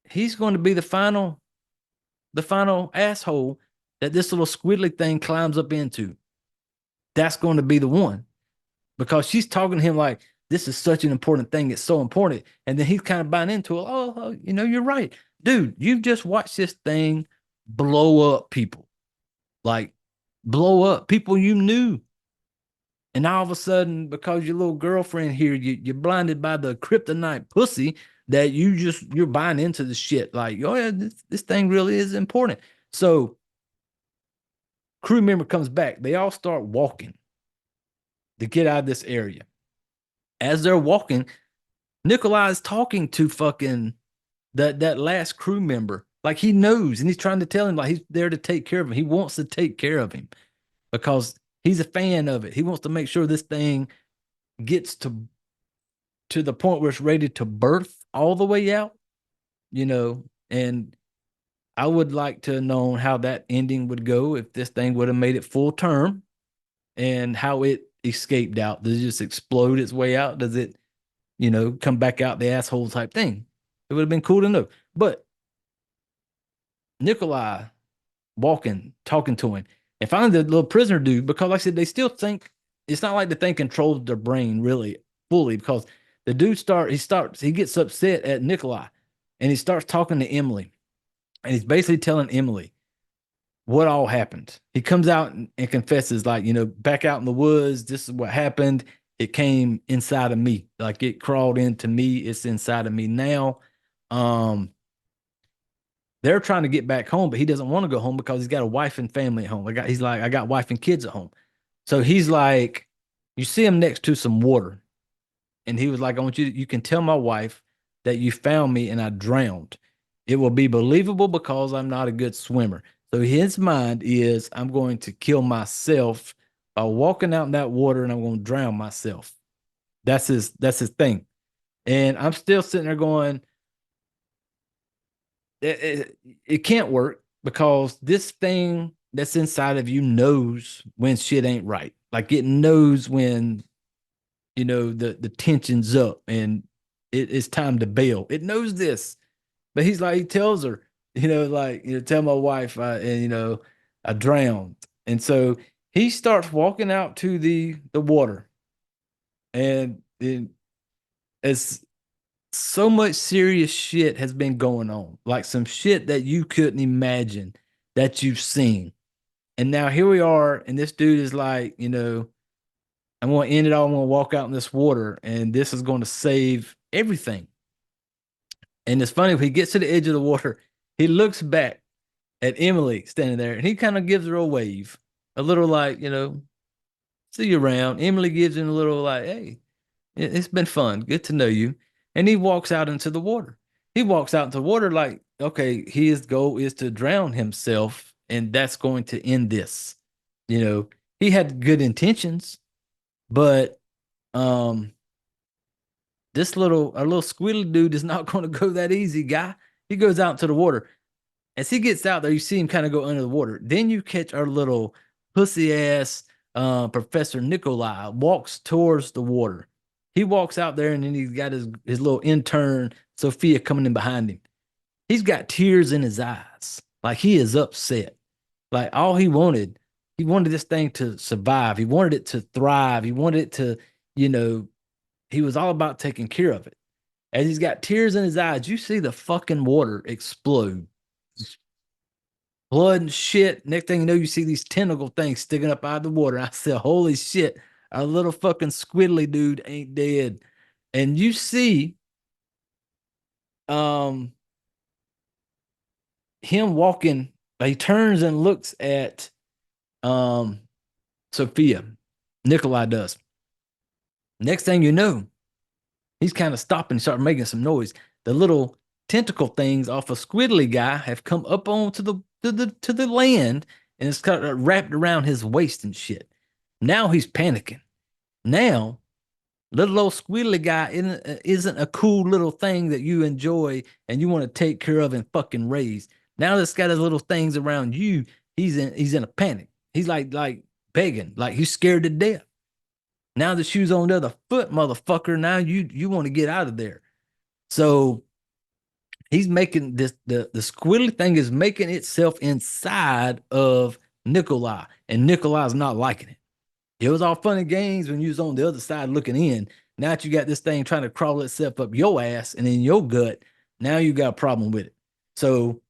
he's going to be the final asshole that this little squiddly thing climbs up into. That's going to be the one. Because she's talking to him like, this is such an important thing. It's so important. And then he's kind of buying into it. Oh, you know, you're right. Dude, you've just watched this thing blow up people. Like, blow up people you knew. And all of a sudden, because your little girlfriend here, you're blinded by the kryptonite pussy that you're buying into the shit. Like, oh yeah, this thing really is important. So, crew member comes back. They all start walking to get out of this area. As they're walking, Nikolai is talking to fucking that last crew member. Like, he knows, and he's trying to tell him, like, he's there to take care of him. He wants to take care of him because he's a fan of it. He wants to make sure this thing gets to the point where it's ready to birth all the way out, and I would like to know how that ending would go if this thing would have made it full term and how it escaped out. Does it just explode its way out? Does it, come back out the asshole type thing? It would have been cool to know. But Nikolai walking, talking to him, and finally the little prisoner dude, because like I said, they still think it's not like the thing controls their brain really fully, because the dude he gets upset at Nikolai and he starts talking to Emily. And he's basically telling Emily what all happened. He comes out and confesses, like, back out in the woods, this is what happened. It came inside of me. Like, it crawled into me. It's inside of me now. They're trying to get back home, but he doesn't want to go home because he's got a wife and family at home. He's like, I got wife and kids at home. So he's like, you see him next to some water. And he was like, you can tell my wife that you found me and I drowned. It will be believable because I'm not a good swimmer. So his mind is, I'm going to kill myself by walking out in that water and I'm going to drown myself. That's his thing. And I'm still sitting there going, it can't work, because this thing that's inside of you knows when shit ain't right. Like, it knows when, the tension's up and it's time to bail. It knows this. But he's like, he tells her, tell my wife, I drowned. And so he starts walking out to the water. And as so much serious shit has been going on, like some shit that you couldn't imagine that you've seen. And now here we are, and this dude is like, I'm going to end it all. I'm going to walk out in this water, and this is going to save everything. And it's funny, when he gets to the edge of the water, he looks back at Emily standing there, and he kind of gives her a wave, a little like, see you around. Emily gives him a little like, hey, it's been fun. Good to know you. And he walks out into the water. He walks out into the water like, okay, his goal is to drown himself, and that's going to end this. He had good intentions, but this little squealy dude is not going to go that easy, guy. He goes out into the water. As he gets out there, you see him kind of go under the water. Then you catch our little pussy ass Professor Nikolai walks towards the water. He walks out there, and then he's got his little intern, Sophia, coming in behind him. He's got tears in his eyes. Like, he is upset. Like, all he wanted this thing to survive. He wanted it to thrive. He wanted it to, he was all about taking care of it. As he's got tears in his eyes, you see the fucking water explode. Blood and shit. Next thing you know, you see these tentacle things sticking up out of the water. I said, holy shit, our little fucking squiddly dude ain't dead. And you see him walking. He turns and looks at Sophia. Nikolai does. Next thing you know, he's kind of stopping and start making some noise. The little tentacle things off a squiddly guy have come up onto the land, and it's kind of wrapped around his waist and shit. Now he's panicking. Now, little old squiddly guy isn't a cool little thing that you enjoy and you want to take care of and fucking raise. Now this got his little things around you. He's in a panic. He's like begging, like he's scared to death. Now the shoe's on the other foot, motherfucker. Now you want to get out of there. So he's making this, the squiddly thing is making itself inside of Nikolai, and Nikolai's not liking it. It was all fun and games when you was on the other side looking in. Now that you got this thing trying to crawl itself up your ass and in your gut, now you got a problem with it. So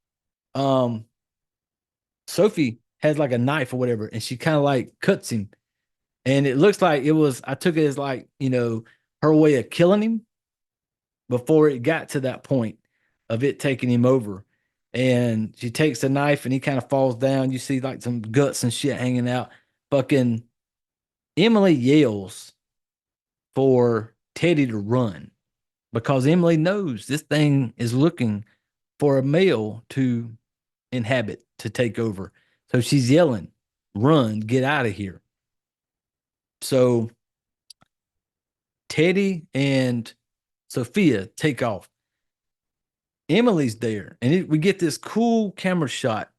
Sophie has like a knife or whatever, and she kind of like cuts him. And it looks like I took it as like, her way of killing him before it got to that point of it taking him over. And she takes the knife and he kind of falls down. You see like some guts and shit hanging out. Fucking Emily yells for Teddy to run, because Emily knows this thing is looking for a male to inhabit, to take over. So she's yelling, run, get out of here. So Teddy and Sophia take off. Emily's there, and we get this cool camera shot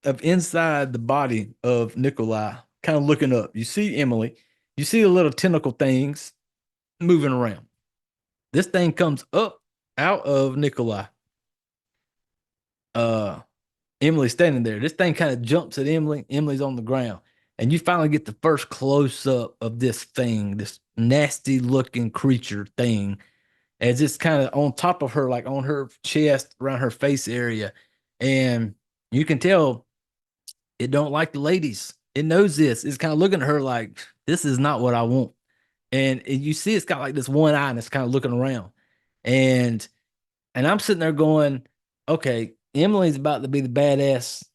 of inside the body of Nikolai, kind of looking up. You see Emily, you see the little tentacle things moving around. This thing comes up out of Nikolai. Emily's standing there. This thing kind of jumps at Emily. Emily's on the ground. And you finally get the first close up of this thing, this nasty looking creature thing, as it's kind of on top of her, like on her chest, around her face area. And you can tell it don't like the ladies. It knows this. It's kind of looking at her like, this is not what I want. And you see it's got like this one eye and it's kind of looking around. And I'm sitting there going, okay, Emily's about to be the badass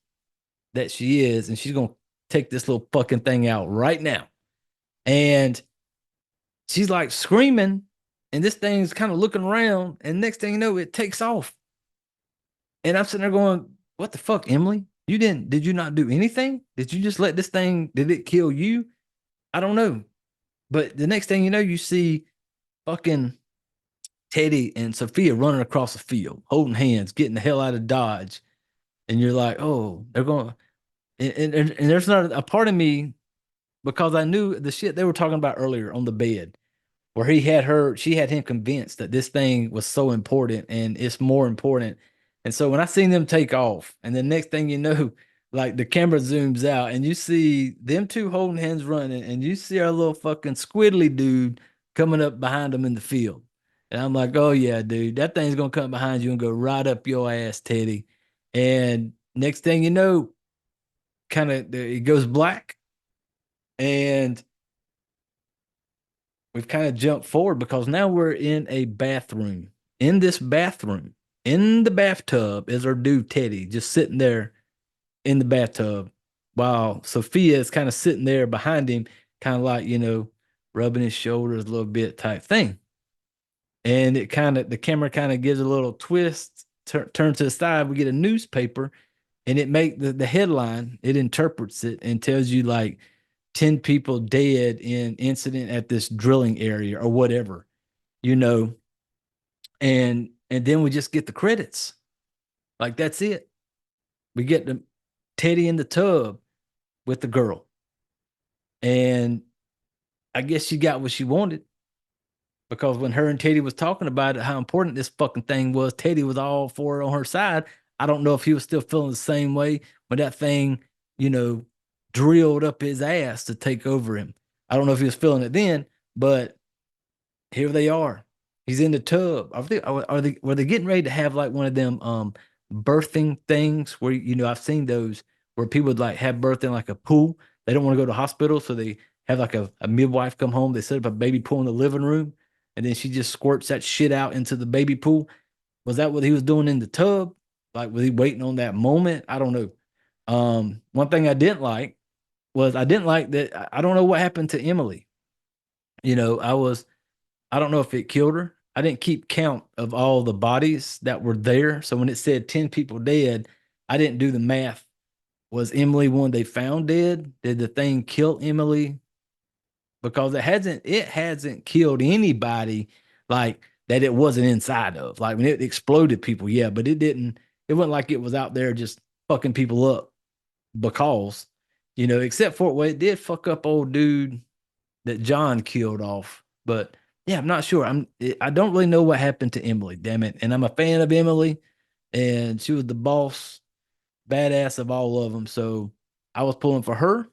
that she is, and she's going to take this little fucking thing out right now. And she's like screaming, and this thing's kind of looking around, and next thing you know, it takes off. And I'm sitting there going, what the fuck, Emily? Did you not do anything? Did you just let this thing, did it kill you? I don't know. But the next thing you know, you see fucking Teddy and Sophia running across the field, holding hands, getting the hell out of Dodge. And you're like, oh, they're going. And there's not a part of me, because I knew the shit they were talking about earlier on the bed, where she had him convinced that this thing was so important and it's more important. And so when I seen them take off, and the next thing you know, like the camera zooms out and you see them two holding hands running, and you see our little fucking squiddly dude coming up behind them in the field. And I'm like, oh yeah, dude, that thing's gonna come behind you and go right up your ass, Teddy. And next thing you know, kind of it goes black, and we've kind of jumped forward because now we're in a bathroom. In this bathroom, in the bathtub, is our dude Teddy just sitting there in the bathtub, while Sophia is kind of sitting there behind him, kind of like, rubbing his shoulders a little bit type thing. And the camera kind of gives a little twist, turn to the side. We get a newspaper, and it make the headline, it interprets it and tells you like 10 people dead in incident at this drilling area or whatever, and then we just get the credits. Like, that's it. We get the Teddy in the tub with the girl. And I guess she got what she wanted, because when her and Teddy was talking about it, how important this fucking thing was, Teddy was all for it on her side. I don't know if he was still feeling the same way when that thing, drilled up his ass to take over him. I don't know if he was feeling it then, but here they are. He's in the tub. Were they getting ready to have like one of them birthing things where, I've seen those where people would like have birth in like a pool. They don't want to go to the hospital, so they have like a midwife come home. They set up a baby pool in the living room, and then she just squirts that shit out into the baby pool. Was that what he was doing in the tub? Like, was he waiting on that moment? I don't know. One thing I didn't like was I don't know what happened to Emily. I don't know if it killed her. I didn't keep count of all the bodies that were there. So when it said 10 people dead, I didn't do the math. Was Emily one they found dead? Did the thing kill Emily? Because it hasn't killed anybody like that it wasn't inside of. Like when it exploded people, yeah, but it wasn't like it was out there just fucking people up because, except for, well, it did fuck up old dude that John killed off. But yeah, I'm not sure. I don't really know what happened to Emily, damn it. And I'm a fan of Emily, and she was the boss, badass of all of them. So I was pulling for her.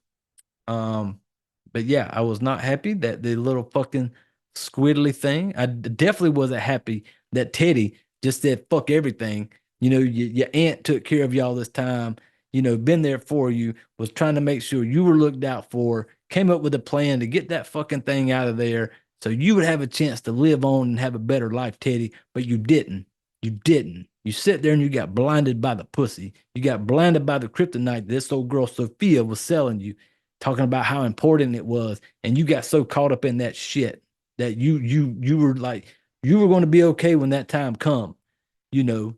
But yeah, I was not happy that the little fucking squiddly thing. I definitely wasn't happy that Teddy just said fuck everything. Your aunt took care of you all this time. Been there for you, was trying to make sure you were looked out for, came up with a plan to get that fucking thing out of there so you would have a chance to live on and have a better life, Teddy. But you didn't. You didn't. You sit there and you got blinded by the pussy. You got blinded by the kryptonite this old girl Sophia was selling you, talking about how important it was. And you got so caught up in that shit that you were like, you were going to be okay when that time come, to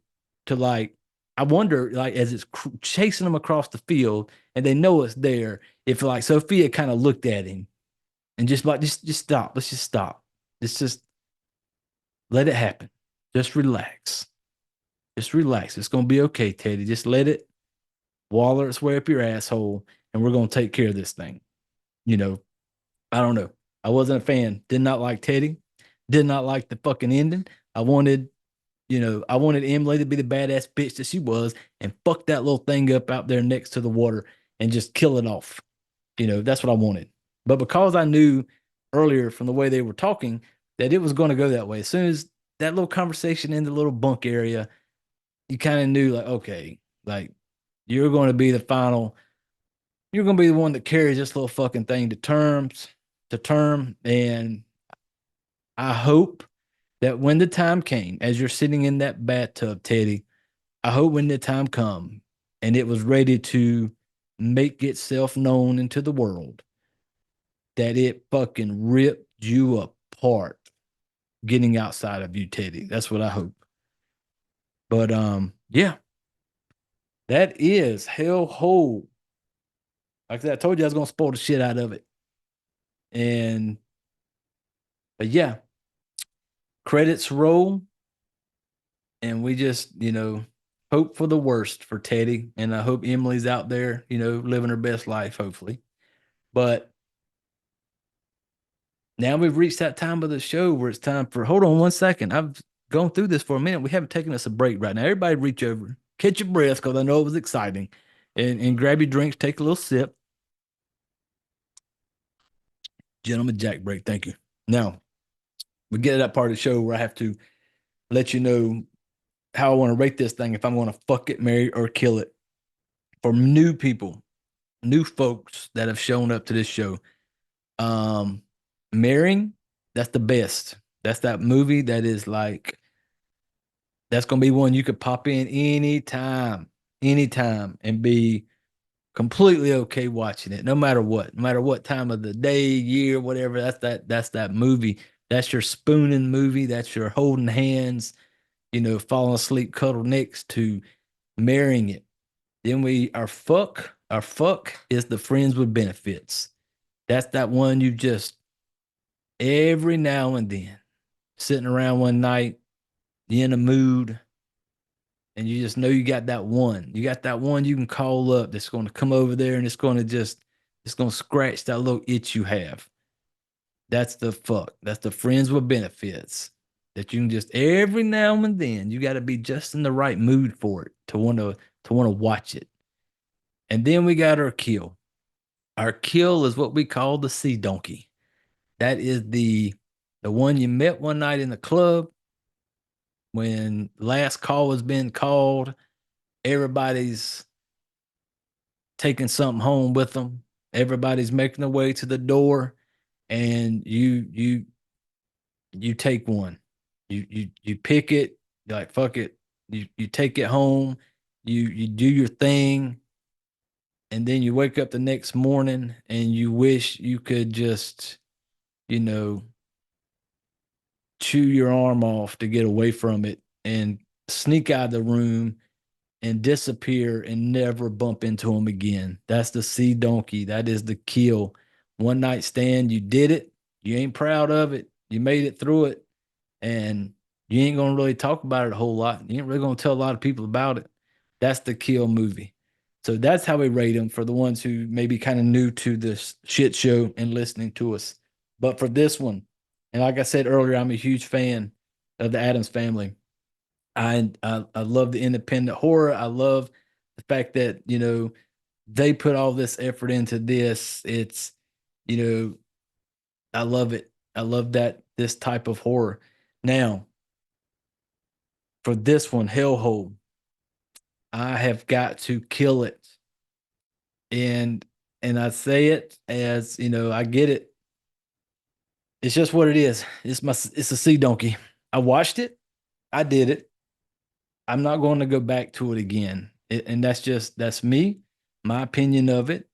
like, I wonder, like, as it's chasing them across the field and they know it's there, if like Sophia kind of looked at him and just like, just stop. Let's just stop. Let's just let it happen. Just relax. Just relax. It's gonna be okay, Teddy. Just let it waller its way up your asshole, and we're gonna take care of this thing. You know, I don't know. I wasn't a fan. Did not like Teddy. Did not like the fucking ending. I wanted, I wanted Emily to be the badass bitch that she was and fuck that little thing up out there next to the water and just kill it off. That's what I wanted. But because I knew earlier from the way they were talking that it was going to go that way, as soon as that little conversation in the little bunk area, you kind of knew, like, okay, like you're going to be the final, you're going to be the one that carries this little fucking thing to term. And I hope that when the time came, as you're sitting in that bathtub, Teddy, I hope when the time come and it was ready to make itself known into the world, that it fucking ripped you apart getting outside of you, Teddy. That's what I hope. But yeah, that is hellhole. Like I said, I told you I was gonna spoil the shit out of it. But yeah, credits roll, and we just, hope for the worst for Teddy. And I hope Emily's out there, living her best life, hopefully. But now we've reached that time of the show where it's time for, hold on one second. I've gone through this for a minute. We haven't taken us a break right now. Everybody reach over, catch your breath, because I know it was exciting. And grab your drinks, take a little sip. Gentleman Jack break. Thank you. Now, we get to that part of the show where I have to let you know how I want to rate this thing, if I'm going to fuck it, marry, or kill it. For new people, new folks that have shown up to this show. Marrying, that's the best. That's that movie that is like, that's going to be one you could pop in anytime, and be completely okay watching it, no matter what time of the day, year, whatever. That's that movie. That's your spooning movie. That's your holding hands, falling asleep, cuddle next to marrying it. Then our fuck is the friends with benefits. That's that one you just, every now and then, sitting around one night, you're in a mood, and you just know you got that one. You got that one you can call up that's going to come over there, and it's going to scratch that little itch you have. That's the fuck. That's the friends with benefits that you can just, every now and then, you got to be just in the right mood for it to want to watch it. And then we got our kill. Our kill is what we call the sea donkey. That is the one you met one night in the club when last call has been called. Everybody's taking something home with them. Everybody's making their way to the door, and you take one. You pick it. You're like, fuck it. You take it home. You do your thing. And then you wake up the next morning and you wish you could just, chew your arm off to get away from it and sneak out of the room and disappear and never bump into him again. That's the sea donkey. That is the kill. One night stand, you did it. You ain't proud of it. You made it through it. And you ain't going to really talk about it a whole lot. You ain't really going to tell a lot of people about it. That's the kill movie. So that's how we rate them for the ones who may be kind of new to this shit show and listening to us. But for this one, and like I said earlier, I'm a huge fan of the Addams Family. I love the independent horror. I love the fact that, they put all this effort into this. It's, I love it. I love this type of horror. Now, for this one, Hellhole, I have got to kill it. And I say it as, I get it. It's just what it is. It's a sea donkey. I watched it. I did it. I'm not going to go back to it again. And that's me, my opinion of it.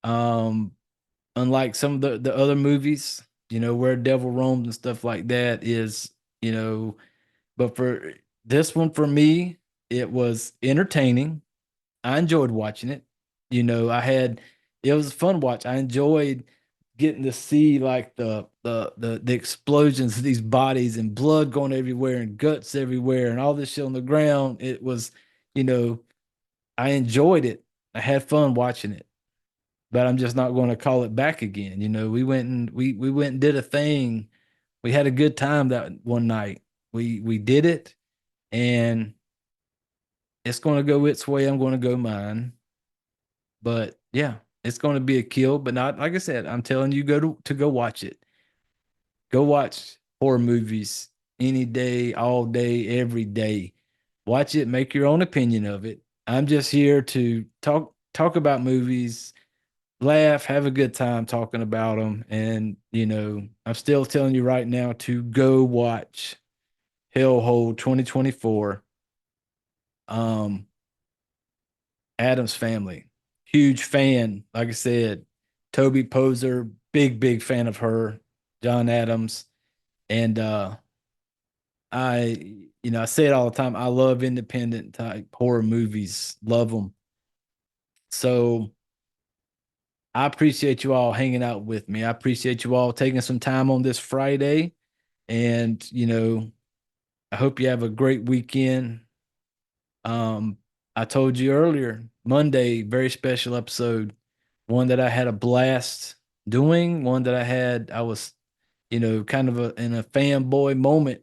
Unlike some of the other movies, where devil roams and stuff like that is, but for this one, for me, it was entertaining. I enjoyed watching it. It was a fun watch. I enjoyed getting to see like the explosions of these bodies and blood going everywhere and guts everywhere and all this shit on the ground, it was, you know, I enjoyed it. I had fun watching it, but I'm just not going to call it back again. You know, we went and we went and did a thing. We had a good time that one night. We did it, and it's going to go its way. I'm going to go mine. But yeah, it's going to be a kill. But not like I said. I'm telling you, to go watch it. Go watch horror movies any day, all day, every day. Watch it. Make your own opinion of it. I'm just here to talk about movies, laugh, have a good time talking about them. And, you know, I'm still telling you right now to go watch Hellhole 2024. Adam's Family. Huge fan. Like I said, Toby Poser, big fan of her, John Adams. And I say it all the time. I love independent type horror movies. Love them. So I appreciate you all hanging out with me. I appreciate you all taking some time on this Friday. And, you know, I hope you have a great weekend. I told you earlier, Monday, very special episode. One that I had a blast doing, one that I was, you know, kind of in a fanboy moment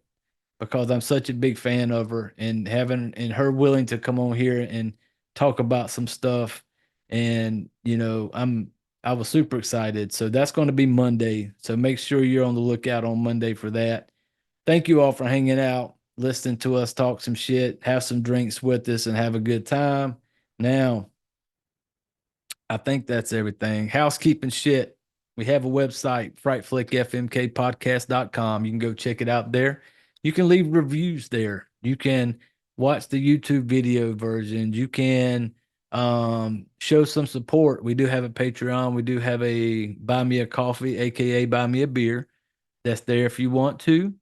because I'm such a big fan of her and her willing to come on here and talk about some stuff. And, you know, I was super excited. So that's going to be Monday. So make sure you're on the lookout on Monday for that. Thank you all for hanging out, listening to us talk some shit, have some drinks with us, and have a good time. Now, I think that's everything. Housekeeping shit. We have a website, frightflickfmkpodcast.com. You can go check it out there. You can leave reviews there. You can watch the YouTube video versions. You can show some support. We do have a Patreon. We do have a Buy Me a Coffee, aka Buy Me a Beer. That's there if you want to.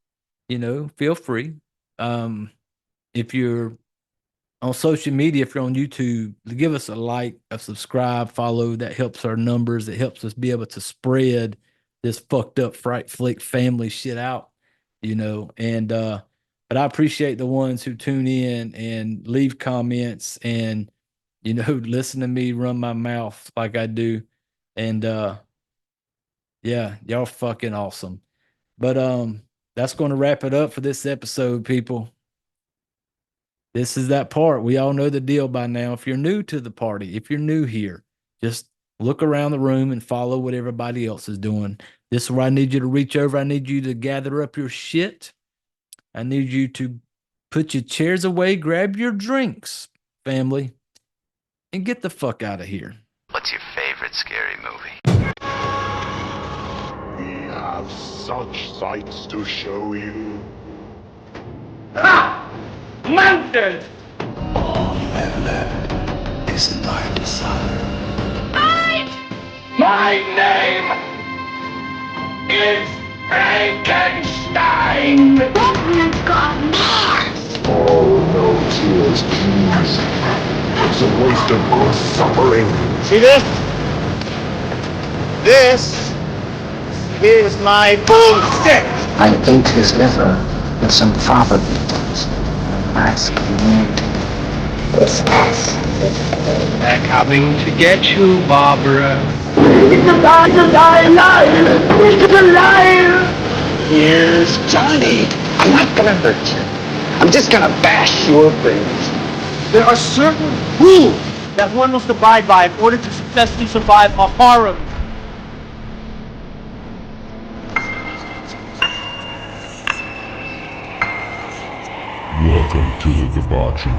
You know, feel free. If you're on social media, if you're on YouTube, give us a like, a subscribe, follow. That helps our numbers. It helps us be able to spread this fucked up Fright Flick family shit out, you know. And but I appreciate the ones who tune in and leave comments and, you know, listen to me run my mouth like I do. And yeah, y'all fucking awesome. But that's going to wrap it up for this episode, people. This is that part. We all know the deal by now. If you're new to the party, if you're new here, just look around the room and follow what everybody else is doing. This is where I need you to reach over. I need you to gather up your shit. I need you to put your chairs away, grab your drinks, family, and get the fuck out of here. What's your favorite scary movie? We have such sights to show you. Ha! Mountains! All you have left is my desire. My name is Frankenstein! That man's got Mars! Oh, no tears, please. It's a waste of good suffering. See this? This is my bullshit! I ate his liver with some fava beans. Mask me. They're coming to get you, Barbara. It's alive! It's alive! Here's Johnny. I'm not gonna hurt you. I'm just gonna bash your brains. There are certain rules that one must abide by in order to successfully survive a horror. Welcome to the debauchery.